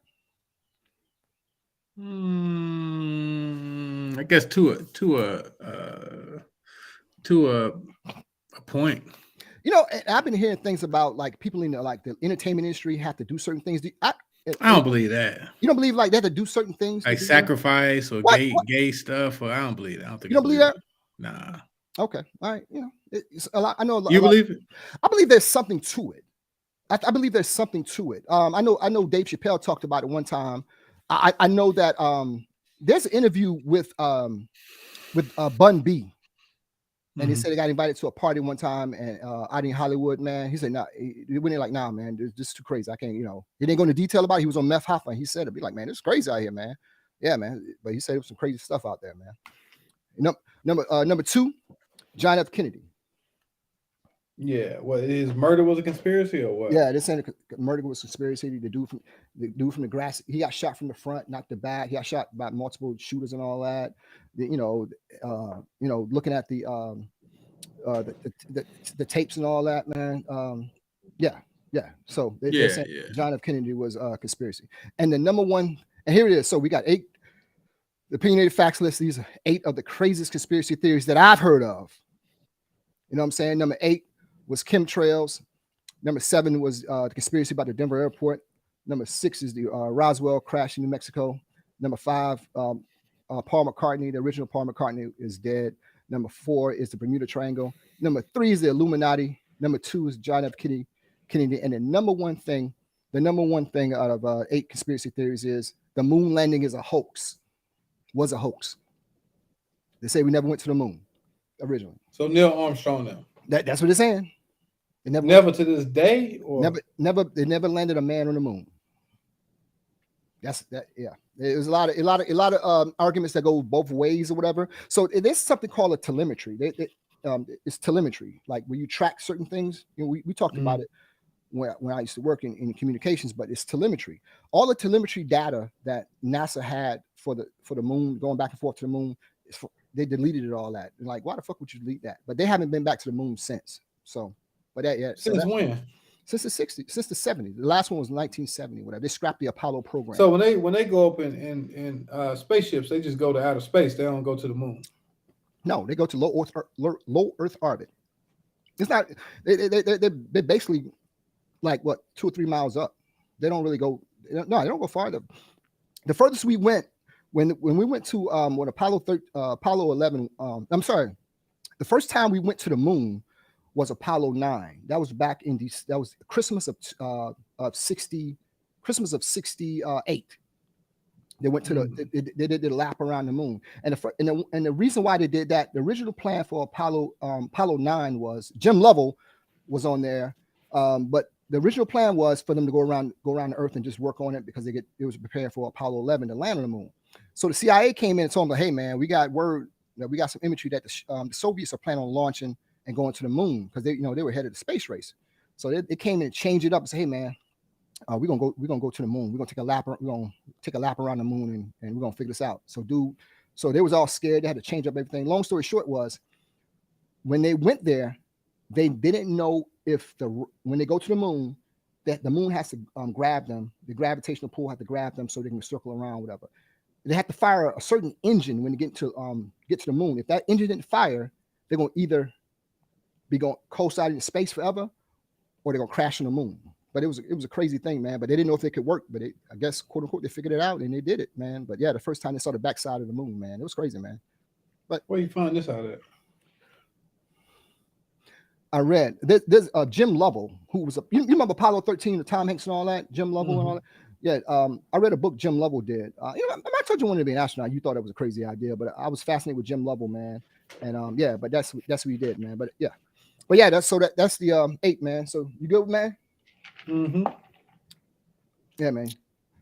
I guess to a point. I've been hearing things about like people in the entertainment industry have to do certain things. I don't believe that. You don't believe like they have to do certain things, like sacrifice or gay stuff? Or I don't believe that. I don't think you don't believe that. Nah. Okay. All right. It's a lot. I know. You believe it? I believe there's something to it. I believe there's something to it. I know Dave Chappelle talked about it one time. I know that there's an interview with Bun B, and he said he got invited to a party one time and out in Hollywood, man. He said, "Nah," he went in like, "Nah, man, this is too crazy. I can't." He didn't go into detail about it. He was on meth hoffa. He said, "It'd be like, man, it's crazy out here, man." Yeah, man. But he said there was some crazy stuff out there, man. Number 2, John F. Kennedy. Yeah, what, his murder was a conspiracy or what? Yeah, they're saying murder was a conspiracy. The dude from the grass, he got shot from the front, knocked the back. He got shot by multiple shooters and all that. Looking at the tapes and all that, man. Yeah. So they're saying John F. Kennedy was a conspiracy. And the number 1, and here it is. So we got 8. The Opinionated-Facts list. These are 8 of the craziest conspiracy theories that I've heard of. You know what I'm saying? Number 8 was chemtrails. Number 7 was the conspiracy about the Denver airport. Number 6 is the Roswell crash in New Mexico. Number 5, Paul McCartney, the original Paul McCartney, is dead. Number 4 is the Bermuda Triangle. Number 3 is the Illuminati. Number 2 is John F. Kennedy. And the number one thing out of 8 conspiracy theories is the moon landing is a hoax. Was a hoax. They say we never went to the moon originally. So Neil Armstrong now. That's what they're saying. It never Never to this day, or they never landed a man on the moon. That's that. Yeah, there's a lot of arguments that go both ways or whatever. So there's something called a telemetry. It's telemetry, like when you track certain things. You know, we talked about it when I used to work in communications, but it's telemetry. All the telemetry data that NASA had for the moon, going back and forth to the moon, they deleted it, all that. And like, why the fuck would you delete that? But they haven't been back to the moon since. So, but that yeah. Since when? Since the 60s, since the 70s. The last one was 1970, whatever. They scrapped the Apollo program. So when they go up in spaceships, they just go to outer space. They don't go to the moon. No, they go to low Earth orbit. It's not. They're basically like what 2 or 3 miles up. They don't really go. No, they don't go farther. The furthest we went when we went to when Apollo 11. I'm sorry. The first time we went to the moon was Apollo 9. That was back in that was Christmas of 68. They went to they did a lap around the moon, and the reason why they did that, the original plan for Apollo 9 was Jim Lovell was on there, but the original plan was for them to go around the Earth and just work on it because it was prepared for Apollo 11 to land on the moon. So the CIA came in and told them, hey man, we got word that we got some imagery that the Soviets are planning on launching and going to the moon because they were headed to the space race. So they came in and changed it up and said, hey man, we're gonna go to the moon. We're gonna take a lap. We're gonna take a lap around the moon and we're gonna figure this out. So they was all scared. They had to change up everything. Long story short was, when they went there, they didn't know if when they go to the moon, that the moon has to grab them. The gravitational pull has to grab them so they can circle around, whatever. They have to fire a certain engine when they get to the moon. If that engine didn't fire, they're gonna either be going coast out into space forever, or they're gonna crash on the moon. But it was a crazy thing, man. But they didn't know if it could work. But I guess, quote unquote, they figured it out and they did it, man. But yeah, the first time they saw the backside of the moon, man, it was crazy, man. But where you find this out at? I read there's Jim Lovell, who was you remember Apollo 13, the Tom Hanks and all that, Jim Lovell and all that. Yeah, I read a book Jim Lovell did. I told you I wanted to be an astronaut. You thought it was a crazy idea, but I was fascinated with Jim Lovell, man. And yeah, but that's what he did, man. But yeah, that's the 8, man. So you good, man? Yeah, man.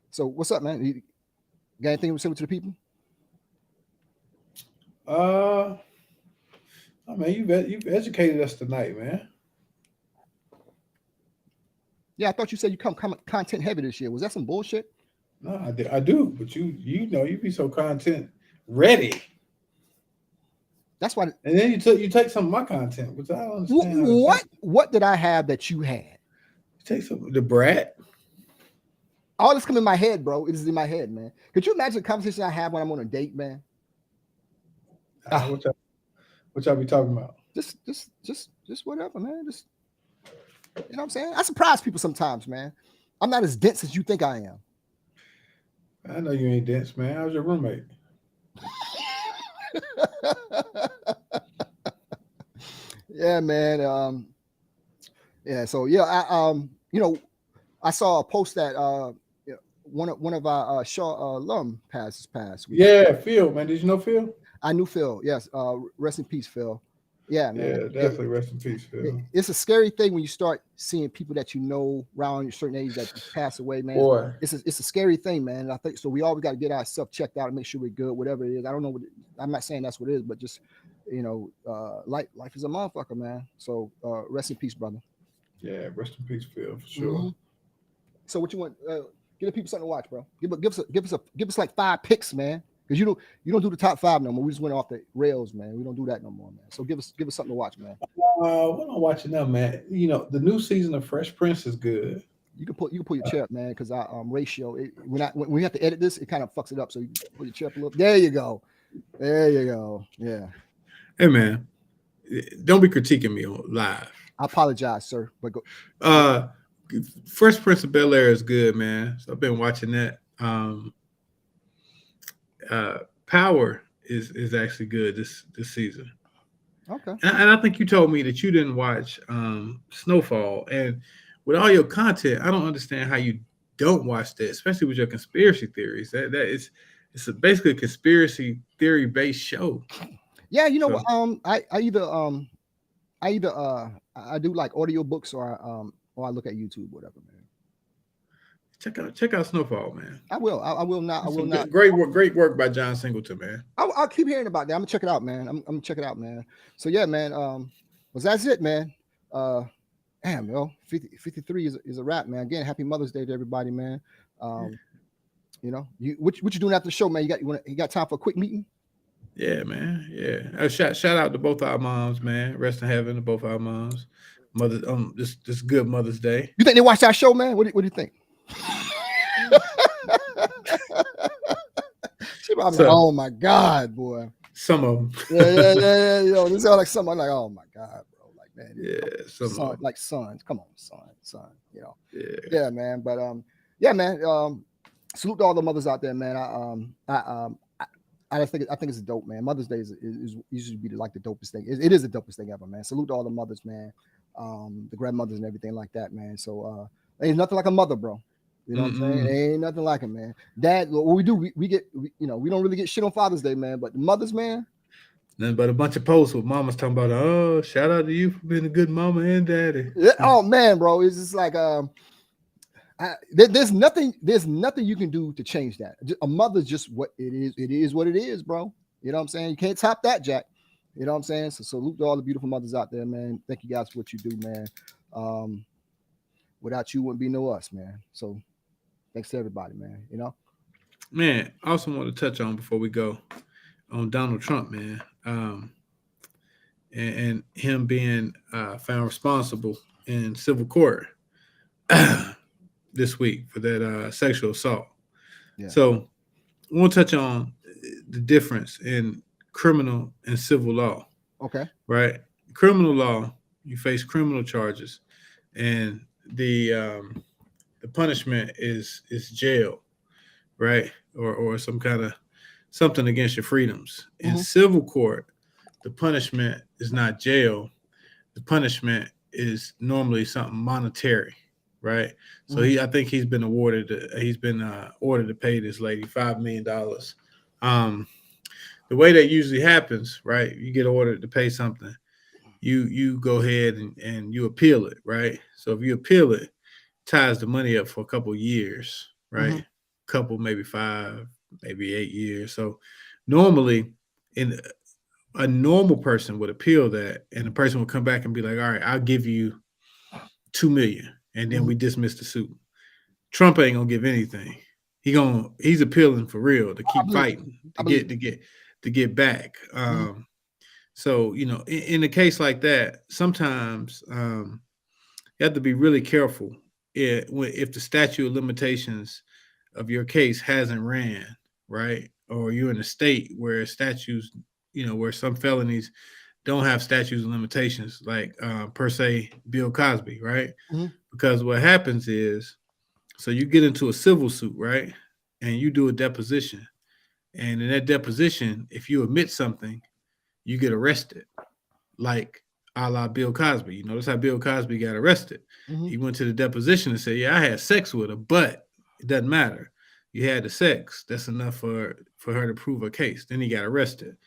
So what's up, man? You got anything to say to the people? I mean, you've educated us tonight, man. Yeah, I thought you said you come content heavy this year. Was that some bullshit? No, I do, but you know you be so content ready. That's why. And then you take some of my content, which I don't understand. What did I have that you had? You take some the brat. All this come in my head, bro. It is in my head, man. Could you imagine the conversation I have when I'm on a date, man? What y'all be talking about? Just whatever, man. Just, you know what I'm saying? I surprise people sometimes, man. I'm not as dense as you think I am. I know you ain't dense, man. How's your roommate? Yeah, man. Yeah. So yeah, I saw a post that one of our Shaw alum passed week. Yeah, Phil, man. Did you know Phil? I knew Phil. Yes. Rest in peace, Phil. Yeah, man. Yeah, definitely rest in peace, Phil. It's a scary thing when you start seeing people that you know around a certain age that pass away, man. Boy. It's a scary thing, man. And I think so. We always got to get ourselves checked out and make sure we're good, whatever it is. I don't know I'm not saying that's what it is, but just life is a motherfucker, man. So rest in peace, brother. Yeah, rest in peace, Phil, for sure. Mm-hmm. So what you want? Give the people something to watch, bro. Give us like 5 picks, man. Because you don't do the top 5 no more. We just went off the rails, man. We don't do that no more, man. So give us something to watch, man. What am I watching now, man? The new season of Fresh Prince is good. You can pull your chair up, man, because our ratio. When we have to edit this, it kind of fucks it up. So you pull your chair up a little. There you go. Yeah. Hey, man, don't be critiquing me live. I apologize, sir. But go. Fresh Prince of Bel-Air is good, man. So I've been watching that. Power is actually good this season. Okay. And I think you told me that you didn't watch Snowfall, and with all your content, I don't understand how you don't watch that, especially with your conspiracy theories. It's basically a conspiracy theory based show. Yeah, I I either I do like audio books or I look at YouTube, whatever, man. Check out Snowfall, man. I will. I will not. I will not. Great work by John Singleton, man. I'll keep hearing about that. I'm gonna check it out, man. I'm gonna check it out, man. So yeah, man. Was that's it, man. Damn, yo, 53 is a wrap, man. Again, happy Mother's Day to everybody, man. You know, what you doing after the show, man? You got time for a quick meeting? Yeah, man. Yeah. Shout out to both our moms, man. Rest in heaven to both our moms. Mother, this good Mother's Day. You think they watch our show, man? What do you think? She probably like, oh my God, boy. Some of them. Yeah. Yo, this sounds like something. I'm like, oh my God, bro. Like, man, yeah, son, like sons. Come on, son. You know. Yeah, man. But yeah, man. Salute to all the mothers out there, man. I think it's dope, man. Mother's Day is usually be like the dopest thing. It is the dopest thing ever, man. Salute to all the mothers, man. The grandmothers and everything like that, man. So ain't nothing like a mother, bro. You know what I'm saying? Ain't nothing like it, man. Dad, what we do, we get, you know, we don't really get shit on Father's Day, man. But the mothers, man. Nothing but a bunch of posts with mamas talking about, oh, shout out to you for being a good mama and daddy. Oh man, bro, it's just like there's nothing you can do to change that. A mother's just what it is. It is what it is, bro. You know what I'm saying? You can't top that, Jack. You know what I'm saying? So salute to all the beautiful mothers out there, man. Thank you guys for what you do, man. Without you wouldn't be no us, man. So thanks to everybody, man. You know, man. I also want to touch on before we go on Donald Trump, man, and him being found responsible in civil court this week for that sexual assault. Yeah. So I want to touch on the difference in criminal and civil law. Okay. Right. Criminal law, you face criminal charges, and the punishment is jail, right? Or some kind of something against your freedoms. In civil court, the punishment is not jail. The punishment is normally something monetary, right? So I think he's been ordered to pay this lady $5 million. The way that usually happens, right? You get ordered to pay something, you go ahead and you appeal it, right? So if you appeal it, ties the money up for a couple of years, right? Couple, maybe 5, maybe 8 years. So normally a normal person would appeal that, and the person would come back and be like, all right, I'll give you $2 million, and then we dismiss the suit. Trump ain't gonna give anything. He's appealing for real to keep fighting to get back. So, you know, in a case like that, sometimes you have to be really careful if the statute of limitations of your case hasn't ran, right? Or you're in a state where statutes, you know, where some felonies don't have statutes of limitations, like per se Bill Cosby, right? Because what happens is, so you get into a civil suit, right? And you do a deposition. And in that deposition, if you admit something, you get arrested, like a la Bill Cosby. You know, that's how Bill Cosby got arrested. He went to the deposition and said, yeah, I had sex with her, but it doesn't matter. You had the sex. That's enough for her to prove her case. Then he got arrested,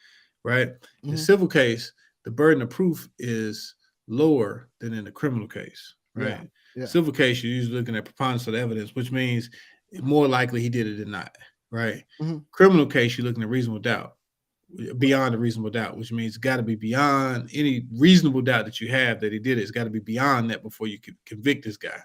right? In a civil case, the burden of proof is lower than in a criminal case, right? Yeah. Civil case, you're usually looking at preponderance of evidence, which means more likely he did it than not, right? Criminal case, you're looking at reasonable doubt, beyond a reasonable doubt, which means it's got to be beyond any reasonable doubt that you have that he did it. It's got to be beyond that before you can convict this guy.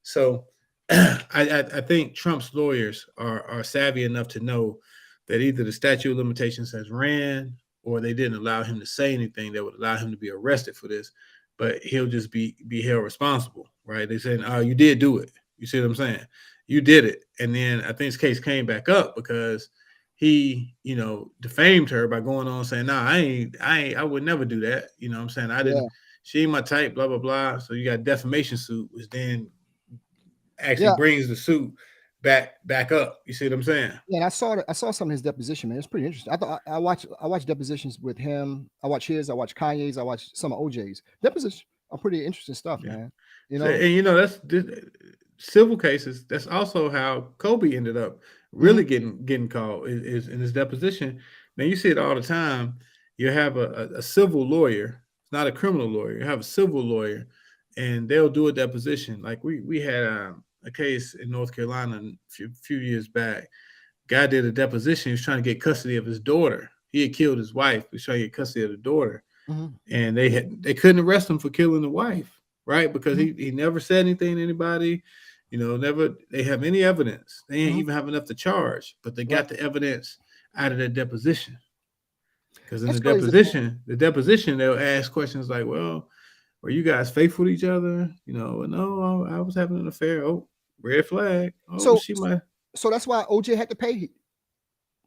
So I think Trump's lawyers are savvy enough to know that either the statute of limitations has ran or they didn't allow him to say anything that would allow him to be arrested for this, but he'll just be held responsible, right? They said, oh, you did do it. You see what I'm saying? You did it. And then I think this case came back up because he, you know, defamed her by going on saying, no, I would never do that. You know what I'm saying? I didn't, she ain't my type, blah, blah, blah. So you got defamation suit, which then actually brings the suit back up. You see what I'm saying? Yeah, and I saw some of his deposition, man. It's pretty interesting. I watched depositions with him. I watch Kanye's, I watch some of OJ's. Depositions are pretty interesting stuff, man. You know, and you know, that's civil cases. That's also how Kobe ended up really getting called is in his deposition. Man, you see it all the time. You have a civil lawyer, not a criminal lawyer. You have a civil lawyer, and they'll do a deposition. Like we had a case in North Carolina a few years back. Guy did a deposition. He was trying to get custody of his daughter. He had killed his wife. He was trying to get custody of the daughter, and they couldn't arrest him for killing the wife, right? Because he never said anything to anybody. Never they have any evidence. They ain't even have enough to charge, but they got the evidence out of that deposition. Because in the deposition, they'll ask questions like, "Well, were you guys faithful to each other?" No, I was having an affair. Oh, red flag. Oh, so that's why OJ had to pay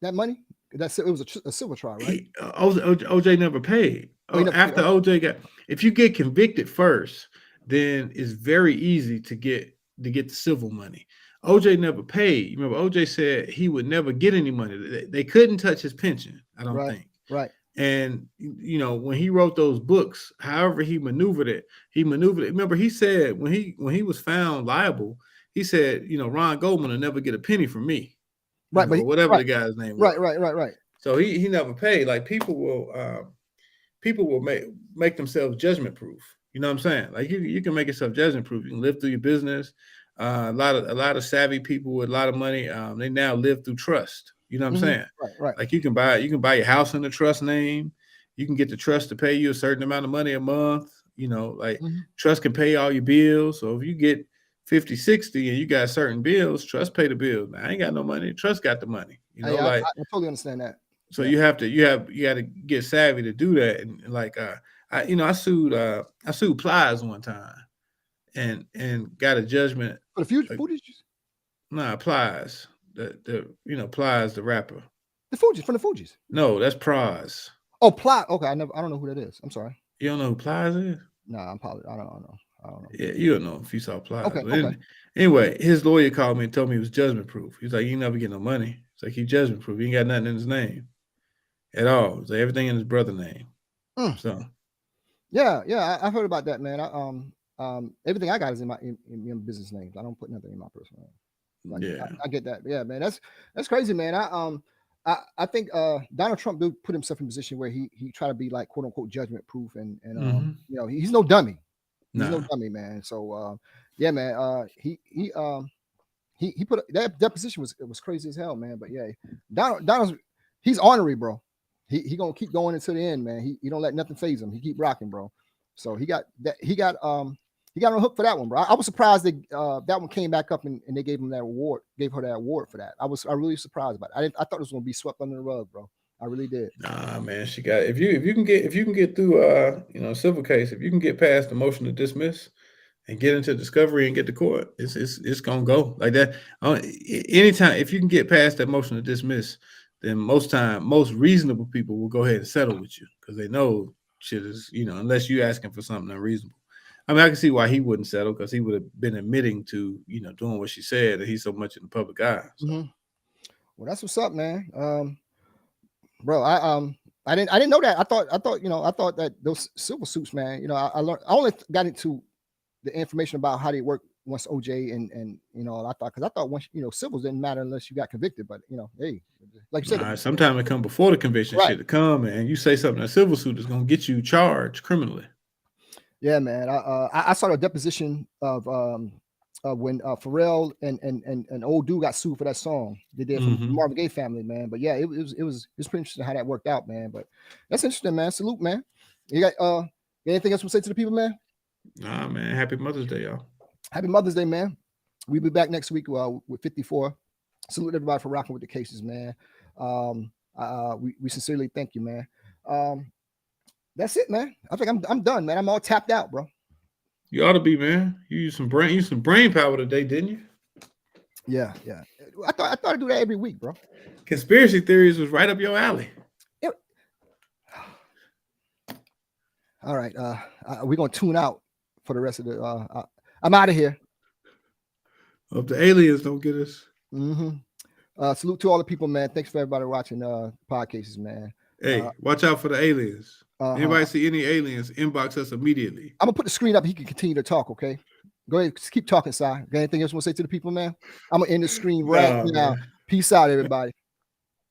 that money. It was a civil trial, right? OJ never paid. After OJ if you get convicted first, then it's very easy to get the civil money. OJ never paid. Remember, OJ said he would never get any money. They couldn't touch his pension, I don't think. Right. And when he wrote those books, however he maneuvered it. Remember, he said when he was found liable, he said, Ron Goldman will never get a penny from me. Right, but whatever the guy's name was. Right. So he never paid. Like people will make themselves judgment proof. You know what I'm saying? Like you can make yourself judgment proof. You can live through your business. A lot of savvy people with a lot of money, they now live through trust. You know what I'm saying? Right. Like you can buy your house in the trust name. You can get the trust to pay you a certain amount of money a month. Trust can pay all your bills. So if you get 50, 60 and you got certain bills, trust pay the bills. Now, I ain't got no money. Trust got the money. I totally understand that. So you got to get savvy to do that. And I sued Plies one time and got a judgment. For the Fugees? Nah, Plies. Plies, the rapper. The Fugees, from the Fugees. No, that's Praz. Oh, Plies. Okay, I don't know who that is. I'm sorry. You don't know who Plies is? No, I don't know. Yeah, you don't know if you saw Plies. Okay. Anyway, his lawyer called me and told me he was judgment proof. He's like, you never get no money. It's like, he judgment proof. He ain't got nothing in his name at all. It's like everything in his brother's name. So yeah, I've heard about that, man. Everything I got is in my business names. I don't put nothing in my personal name. I get that. Yeah, man, that's crazy, man. I think Donald Trump did put himself in a position where he tried to be like quote unquote judgment proof, and he's no dummy. He's no dummy, man. So yeah, man. He put that position was crazy as hell, man. But yeah, Donald's he's ornery, bro. He gonna keep going until the end, man. He don't let nothing phase him. He keep rocking, bro. So he got on the hook for that one, bro. I was surprised that that one came back up and they gave her that award for that. I was really surprised about it. I thought it was gonna be swept under the rug, bro. I really did. Nah, man, she got if you can get through civil case, if you can get past the motion to dismiss and get into discovery and get to court, it's gonna go like that. Anytime if you can get past that motion to dismiss, then most reasonable people will go ahead and settle with you because they know shit is, unless you're asking for something unreasonable. I mean, I can see why he wouldn't settle because he would have been admitting to, doing what she said, and he's so much in the public eye. So. Well, that's what's up, man. Bro, I didn't know that. I thought that those civil suits, man. I learned. I only got into the information about how they work once OJ and I thought once civils didn't matter unless you got convicted. But hey, like you said, sometimes it come before the conviction shit to come, and you say something a civil suit is gonna get you charged criminally. Yeah, man. I saw a deposition of when Pharrell and old dude got sued for that song they did from the Marvin Gaye family, man. But yeah, it was pretty interesting how that worked out, man. But that's interesting, man. Salute, man. You got anything else to say to the people, man? Nah, man. Happy Mother's Day, y'all. Happy Mother's Day, man. We'll be back next week with 54. Salute everybody for rocking with the cases, man. We sincerely thank you, man. That's it, man. I think I'm done, man. I'm all tapped out, bro. You ought to be, man. You used some brain power today, didn't you? Yeah. I thought I'd do that every week, bro. Conspiracy theories was right up your alley. All right. We're gonna tune out for the rest of the I'm out of here. Hope the aliens don't get us. Salute to all the people, man. Thanks for everybody watching podcasts, man. Hey, watch out for the aliens. Anybody see any aliens, inbox us immediately. I'm gonna put the screen up. He can continue to talk, okay? Go ahead, just keep talking, Si. Got anything else you want to say to the people, man? I'm gonna end the screen right now. Man. Peace out, everybody.